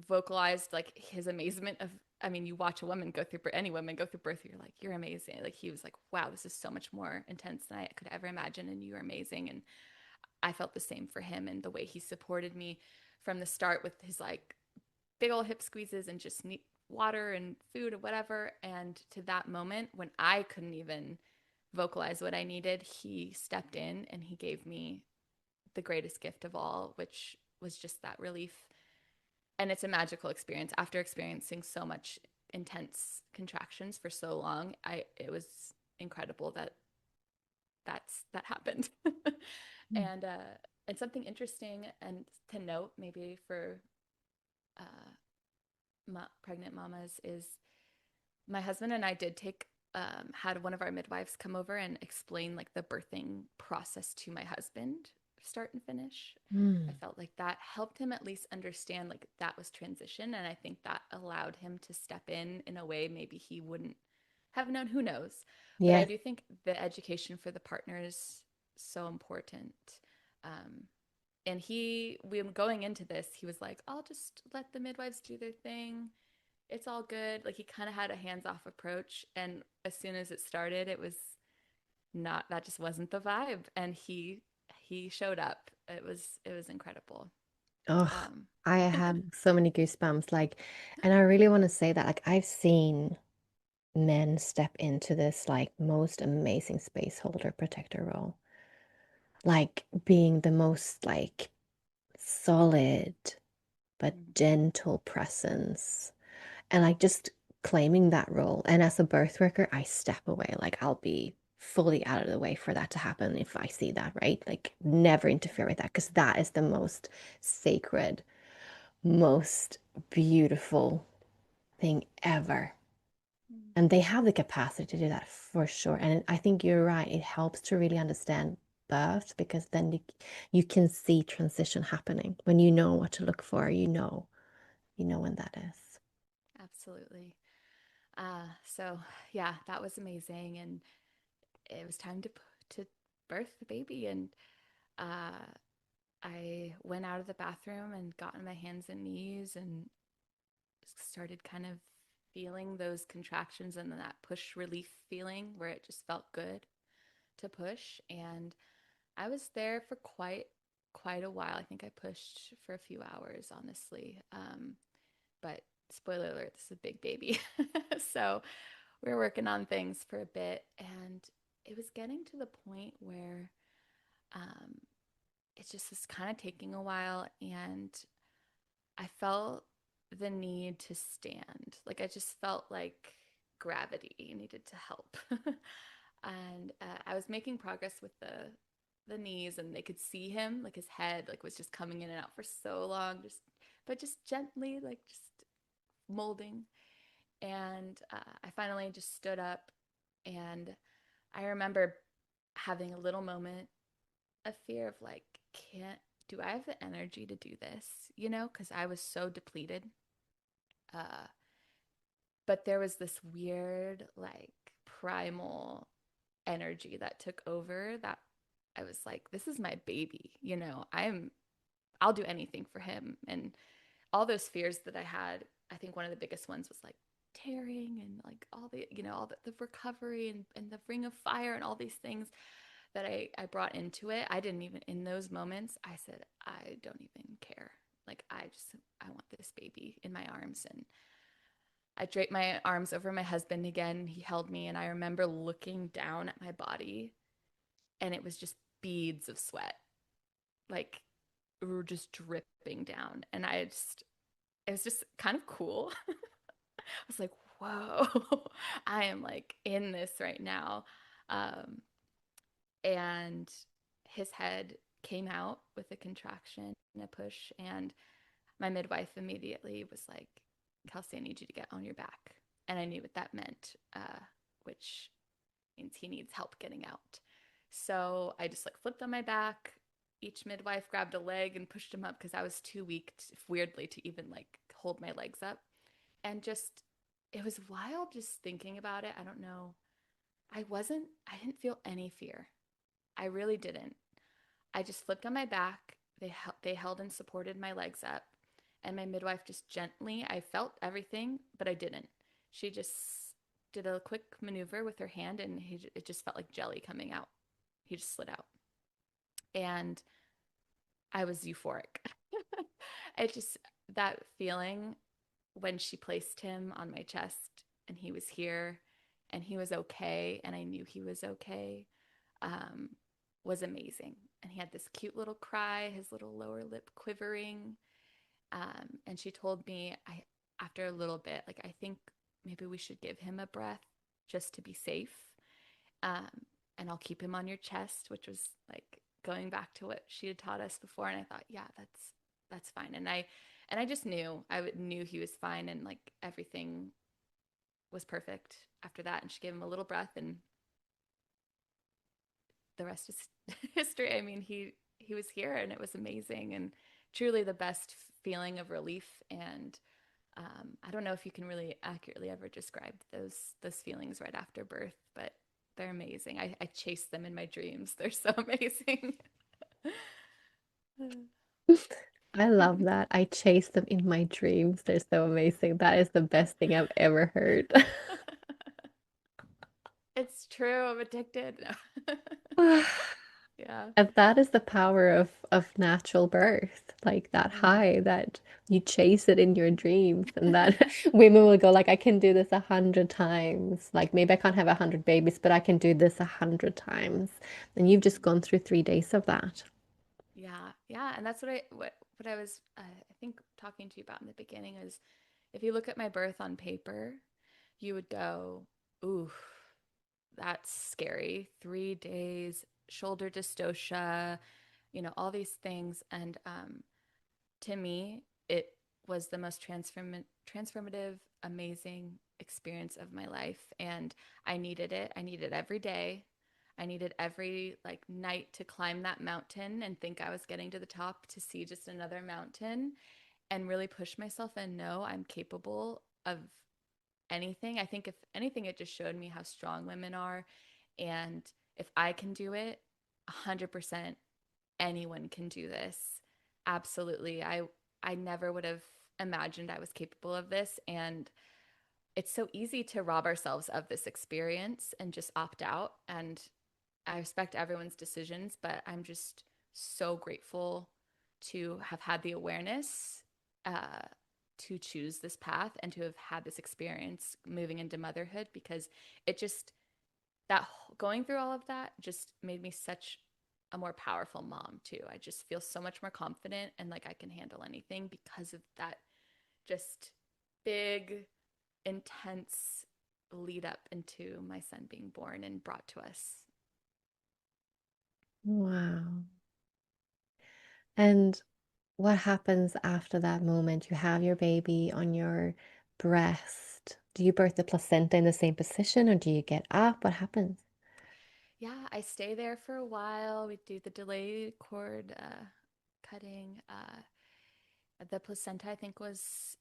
Speaker 1: vocalized like his amazement of, I mean, you watch a woman go through, any woman go through birth, you're like, you're amazing. Like he was like, wow, this is so much more intense than I could ever imagine. And you're amazing. And I felt the same for him and the way he supported me from the start with his like big old hip squeezes and just need water and food or whatever. And to that moment when I couldn't even vocalize what I needed, he stepped in and he gave me the greatest gift of all, which was just that relief. And it's a magical experience. After experiencing so much intense contractions for so long, it was incredible that happened.
Speaker 6: Mm.
Speaker 1: and uh and something interesting and to note maybe for uh pregnant mamas is my husband and I did take had one of our midwives come over and explain like the birthing process to my husband, start and finish. I
Speaker 6: Mm.
Speaker 1: felt like that helped him at least understand like that was transition, and I think that allowed him to step in a way maybe he wouldn't have known. Who knows? But I
Speaker 6: Yes.
Speaker 1: do think the education for the partner is so important. Um, and we going into this, he was like, "I'll just let the midwives do their thing, it's all good." Like he kind of had a hands-off approach, and as soon as it started, it was not, that just wasn't the vibe, and he showed up. It was incredible.
Speaker 6: Oh,
Speaker 1: um
Speaker 6: I have so many goosebumps. Like, and I really want to say that, like, I've seen men step into this like most amazing space holder protector role, like being the most like solid but gentle presence and like just claiming that role. And as a birth worker, I step away. Like I'll be fully out of the way for that to happen if I see that, right? Like never interfere with that because that is the most sacred, most beautiful thing ever. And they have the capacity to do that for sure. And I think you're right. It helps to really understand birth because then you can see transition happening. When you know what to look for, you know when that is.
Speaker 1: Absolutely. So yeah, that was amazing, and it was time to birth the baby, and uh I went out of the bathroom and got on my hands and knees and started kind of feeling those contractions and that push relief feeling where it just felt good to push. And I was there for quite a while. I think I pushed for a few hours, honestly. But spoiler alert, this is a big baby. So we were working on things for a bit, and it was getting to the point where um, it just was kind of taking a while, and I felt the need to stand. Like I just felt like gravity needed to help. And I was making progress with the knees, and they could see him, like his head like was just coming in and out for so long, just gently, like just molding. And I finally just stood up, and I remember having a little moment of fear of like, can't do I have the energy to do this? Because I was so depleted. Uh, but there was this weird, like, primal energy that took over that I was like, this is my baby. I'll do anything for him. And all those fears that I had, I think one of the biggest ones was like tearing and like all the recovery and the ring of fire and all these things that I brought into it. I didn't even, in those moments, I said, I don't even care. Like, I want this baby in my arms. And I draped my arms over my husband again. He held me, and I remember looking down at my body and it was just beads of sweat, like were just dripping down. And it was just kind of cool. I was like, whoa, I am like in this right now. Um, and his head came out with a contraction and a push. And my midwife immediately was like, Kelsey, I need you to get on your back. And I knew what that meant, which means he needs help getting out. So I just like flipped on my back. Each midwife grabbed a leg and pushed him up because I was too weak, weirdly, to even like hold my legs up. And just, it was wild just thinking about it. I don't know. I didn't feel any fear. I really didn't. I just flipped on my back. They held and supported my legs up. And my midwife just gently, I felt everything, but I didn't. She just did a quick maneuver with her hand, and it just felt like jelly coming out. He just slid out. And I was euphoric. It just, that feeling when she placed him on my chest and he was here and he was okay, and I knew he was okay, um, was amazing. And he had this cute little cry, his little lower lip quivering. And she told me, after a little bit, like, I think maybe we should give him a breath just to be safe. Um, and I'll keep him on your chest, which was like going back to what she had taught us before. And I thought, yeah, that's fine. And I just knew, knew he was fine, and like everything was perfect after that. And she gave him a little breath, and the rest is history. I mean, he was here, and it was amazing, and truly the best feeling of relief. And I don't know if you can really accurately ever describe those feelings right after birth, but they're amazing. I chase them in my dreams. They're so amazing.
Speaker 6: I love that. I chase them in my dreams. They're so amazing. That is the best thing I've ever heard.
Speaker 1: It's true. I'm addicted. Yeah.
Speaker 6: And that is the power of natural birth, like that
Speaker 1: Mm.
Speaker 6: high that you chase it in your dreams, and that women will go like, I can do this 100 times. Like maybe I can't have 100 babies, but I can do this 100 times. And you've just gone through 3 days of that.
Speaker 1: Yeah. Yeah. And that's what I was, I think, talking to you about in the beginning is, if you look at my birth on paper, you would go, ooh, that's scary. 3 days, shoulder dystocia, all these things. And to me, it was the most transformative, amazing experience of my life. And I needed it. I needed every day. I needed every like night to climb that mountain and think I was getting to the top, to see just another mountain and really push myself and know I'm capable of anything. I think if anything, it just showed me how strong women are. And if I can do it, 100% anyone can do this. Absolutely. I never would have imagined I was capable of this. And it's so easy to rob ourselves of this experience and just opt out. And I respect everyone's decisions, but I'm just so grateful to have had the awareness uh, to choose this path and to have had this experience moving into motherhood, because it just, going through all of that just made me such a more powerful mom too. I just feel so much more confident and like I can handle anything because of that just big, intense lead up into my son being born and brought to us.
Speaker 6: Wow. And what happens after that moment? You have your baby on your breast. Do you birth the placenta in the same position, or do you get up? What happens?
Speaker 1: Yeah, I stay there for a while. We do the delayed cord cutting. The placenta, I think, was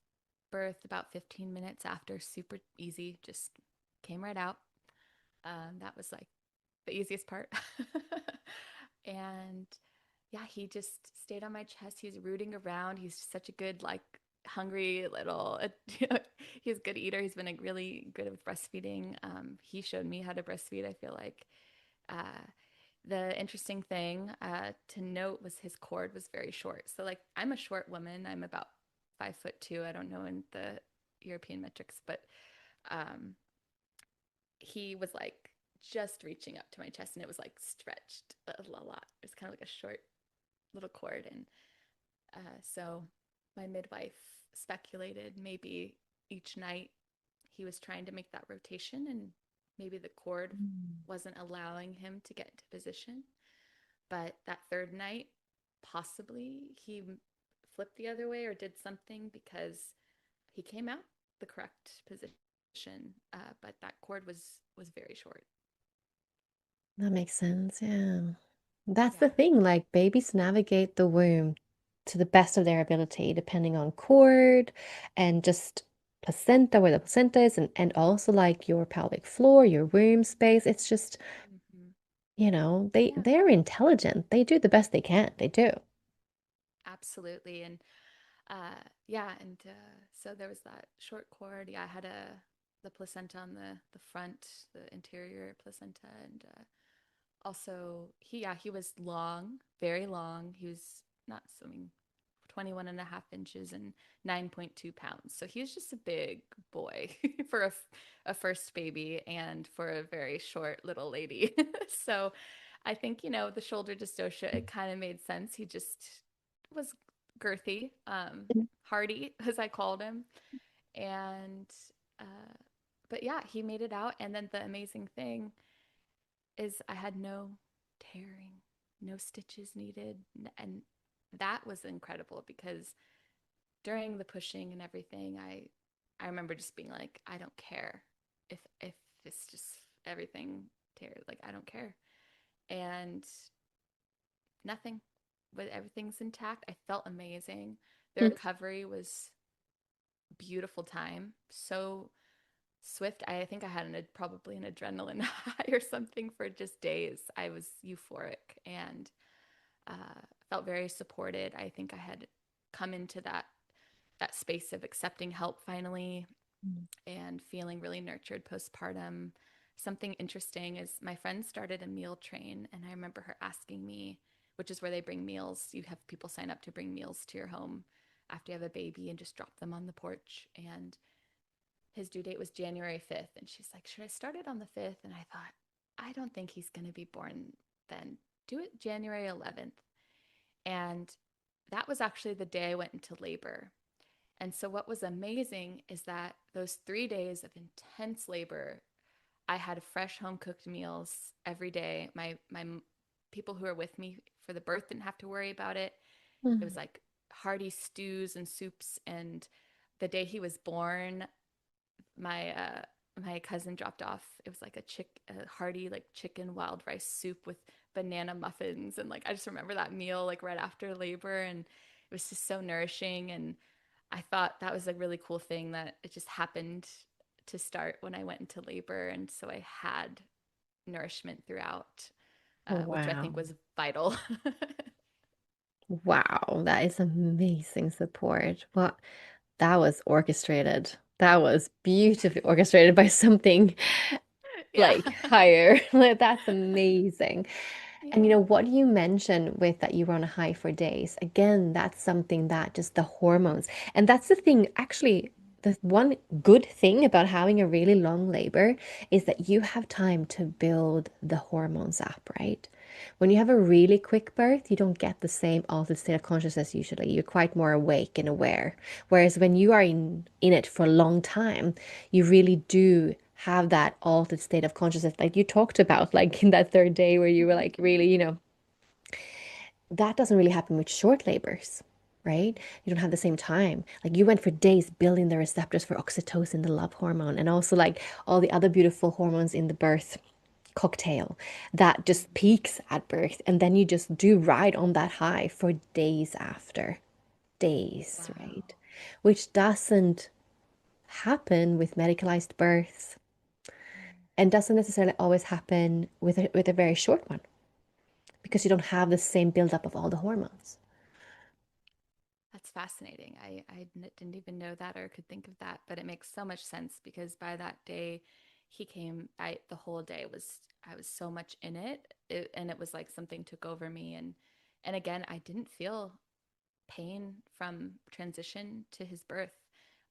Speaker 1: birthed about 15 minutes after. Super easy, just came right out. That was like the easiest part. And yeah, he just stayed on my chest. He's rooting around. He's such a good, like, hungry little, he's a good eater. He's been really good with breastfeeding. He showed me how to breastfeed, I feel like. Uh, the interesting thing to note was his cord was very short. So, like, I'm a short woman. I'm about 5'2". I don't know in the European metrics, but um, he was like just reaching up to my chest, and it was like stretched a lot. It was kind of like a short little cord. And so my midwife speculated maybe each night he was trying to make that rotation, and maybe the cord wasn't allowing him to get into position. But that third night, possibly he flipped the other way or did something, because he came out the correct position, but that cord was very short.
Speaker 6: That makes sense. Yeah. That's the
Speaker 1: Yeah.
Speaker 6: thing. Like babies navigate the womb to the best of their ability, depending on cord and just placenta, where the placenta is, and also like your pelvic floor, your womb space. It's just,
Speaker 1: Mm-hmm.
Speaker 6: they
Speaker 1: Yeah,
Speaker 6: they're intelligent. They do the best they can. They do.
Speaker 1: absolutely. And yeah, and so there was that short cord. Yeah, I had the placenta on the front, the interior placenta, and also he was long, very long. He was not swimming 21.5 inches and 9.2 pounds. So he was just a big boy for a first baby and for a very short little lady. So I think, the shoulder dystocia, it kind of made sense. He just was girthy, hardy, as I called him. And, uh, but yeah, he made it out. And then the amazing thing is I had no tearing, no stitches needed. And that was incredible, because during the pushing and everything, I remember just being like, I don't care if it's just everything tears, like I don't care. And nothing, but everything's intact. I felt amazing. The
Speaker 6: Mm.
Speaker 1: recovery was beautiful time. So swift. I think I had probably an adrenaline high or something for just days. I was euphoric and felt very supported. I think I had come into that space of accepting help finally and feeling really nurtured postpartum. Something interesting is my friend started a meal train, and I remember her asking me, which is where they bring meals. You have people sign up to bring meals to your home after you have a baby and just drop them on the porch. And his due date was January 5th. And she's like, should I start it on the 5th? And I thought, I don't think he's going to be born then. Do it January 11th. And that was actually the day I went into labor. And so, what was amazing is that those 3 days of intense labor, I had fresh home cooked meals every day. My people who were with me for the birth didn't have to worry about it. It was
Speaker 6: Mm.
Speaker 1: like hearty stews and soups. And the day he was born, my my cousin dropped off. It was like a hearty like chicken wild rice soup with banana muffins, and like I just remember that meal like right after labor, and it was just so nourishing. And I thought that was a really cool thing that it just happened to start when I went into labor, and so I had nourishment throughout, which I think
Speaker 6: Wow.
Speaker 1: was vital.
Speaker 6: Wow, that is amazing support. What that was orchestrated. That was beautifully orchestrated by something
Speaker 1: Yeah.
Speaker 6: like higher. Like that's amazing. And
Speaker 1: Yeah.
Speaker 6: what you mentioned with that you were on a high for days, again, that's something that just the hormones. And that's the thing, actually, the one good thing about having a really long labor is that you have time to build the hormones up, right? When you have a really quick birth, you don't get the same altered state of consciousness usually. You're quite more awake and aware. Whereas when you are in it for a long time, you really do have that altered state of consciousness like you talked about, like in that third day where you were like really, that doesn't really happen with short labors, right? You don't have the same time. Like you went for days building the receptors for oxytocin, the love hormone, and also like all the other beautiful hormones in the birth cocktail that just peaks at birth. And then you just do ride on that high for days after. Days,
Speaker 1: Wow.
Speaker 6: right? Which doesn't happen with medicalized births and doesn't necessarily always happen with a very short one because you don't have the same buildup of all the hormones.
Speaker 1: That's fascinating. Didn't even know that or could think of that, but it makes so much sense because by that day he came, the whole day I was so much in and it was like something took over me. And again, I didn't feel pain from transition to his birth.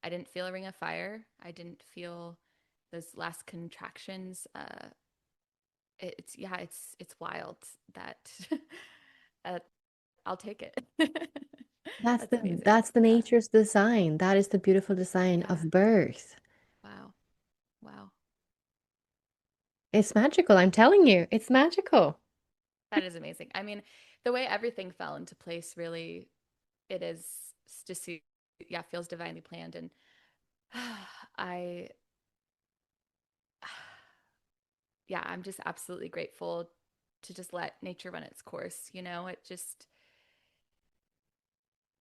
Speaker 1: I didn't feel a ring of fire. I didn't feel those last contractions. it's wild that uh, I'll take it. That's amazing.
Speaker 6: That's the
Speaker 1: Yeah.
Speaker 6: nature's design. That is the beautiful design
Speaker 1: Yeah.
Speaker 6: of birth.
Speaker 1: Wow. Wow.
Speaker 6: It's magical. I'm telling you, it's magical.
Speaker 1: That is amazing. I mean, the way everything fell into place, really, it is just, yeah, feels divinely planned. And I, yeah, I'm just absolutely grateful to just let nature run its course.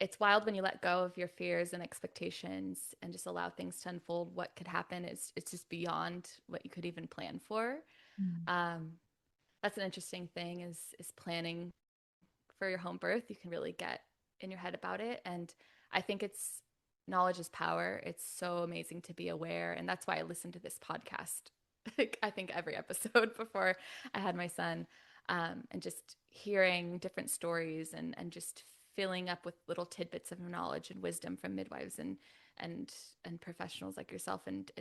Speaker 1: It's wild when you let go of your fears and expectations and just allow things to unfold. What could happen it's just beyond what you could even plan for. Um, that's an interesting thing is planning for your home birth. You can really get in your head about it. And I think it's knowledge is power. It's so amazing to be aware. And that's why I listened to this podcast, I think every episode before I had my son, and just hearing different stories and just filling up with little tidbits of knowledge and wisdom from midwives and and professionals like yourself and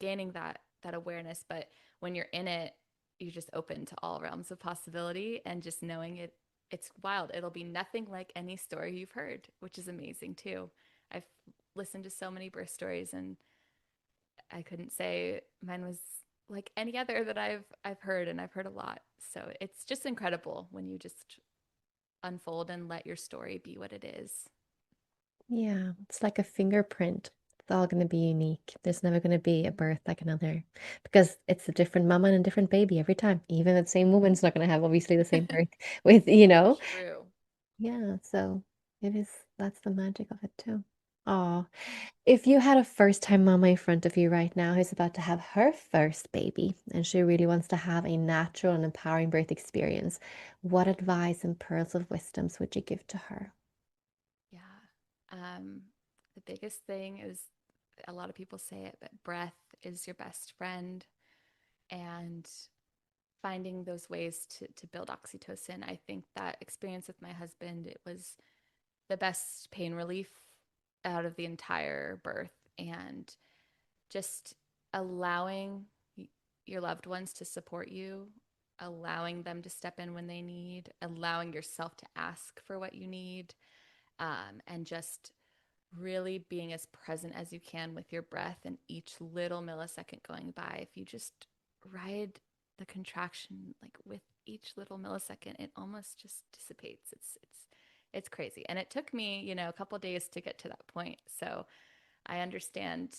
Speaker 1: gaining that awareness. But when you're in it, you're just open to all realms of possibility and just knowing it's wild. It'll be nothing like any story you've heard, which is amazing too. I've listened to so many birth stories and I couldn't say mine was like any other that I've heard, and I've heard a lot. So it's just incredible when you just unfold and let your story be what it is.
Speaker 6: Yeah, it's like a fingerprint. It's all going to be unique. There's never going to be a birth like another because it's a different mama and a different baby every time. Even the same woman's not going to have obviously the same birth with,
Speaker 1: True.
Speaker 6: Yeah, so that's the magic of it too. Oh, if you had a first-time mama in front of you right now who's about to have her first baby and she really wants to have a natural and empowering birth experience, what advice and pearls of wisdoms would you give to her?
Speaker 1: Yeah. The biggest thing is a lot of people say it, but breath is your best friend. And finding those ways to build oxytocin. I think that experience with my husband, it was the best pain relief out of the entire birth. And just allowing your loved ones to support you, allowing them to step in when they need, allowing yourself to ask for what you need, and just really being as present as you can with your breath and each little millisecond going by. If you just ride the contraction like with each little millisecond, it almost just dissipates. It's crazy. And it took me, a couple days to get to that point. So I understand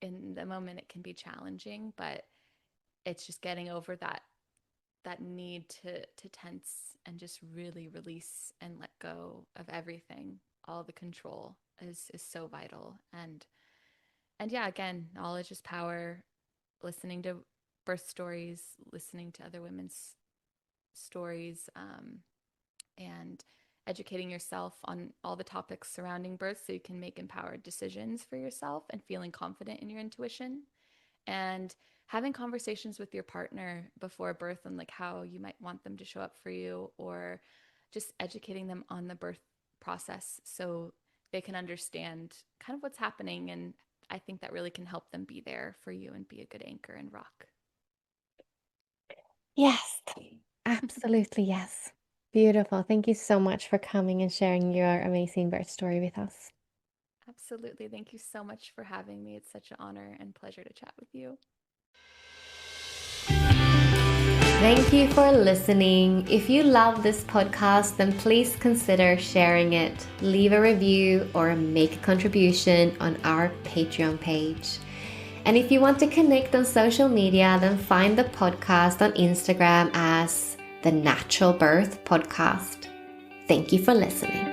Speaker 1: in the moment it can be challenging, but it's just getting over that need to tense and just really release and let go of everything. All the control is so vital. And yeah, again, knowledge is power. Listening to birth stories, listening to other women's stories, and educating yourself on all the topics surrounding birth so you can make empowered decisions for yourself and feeling confident in your intuition. And having conversations with your partner before birth on like how you might want them to show up for you, or just educating them on the birth process so they can understand kind of what's happening. And I think that really can help them be there for you and be a good anchor and rock.
Speaker 6: Yes, absolutely yes. Beautiful. Thank you so much for coming and sharing your amazing birth story with us.
Speaker 1: Absolutely. Thank you so much for having me. It's such an honor and pleasure to chat with you.
Speaker 6: Thank you for listening. If you love this podcast, then please consider sharing it, leave a review, or make a contribution on our Patreon page. And if you want to connect on social media, then find the podcast on Instagram as The Natural Birth Podcast. Thank you for listening.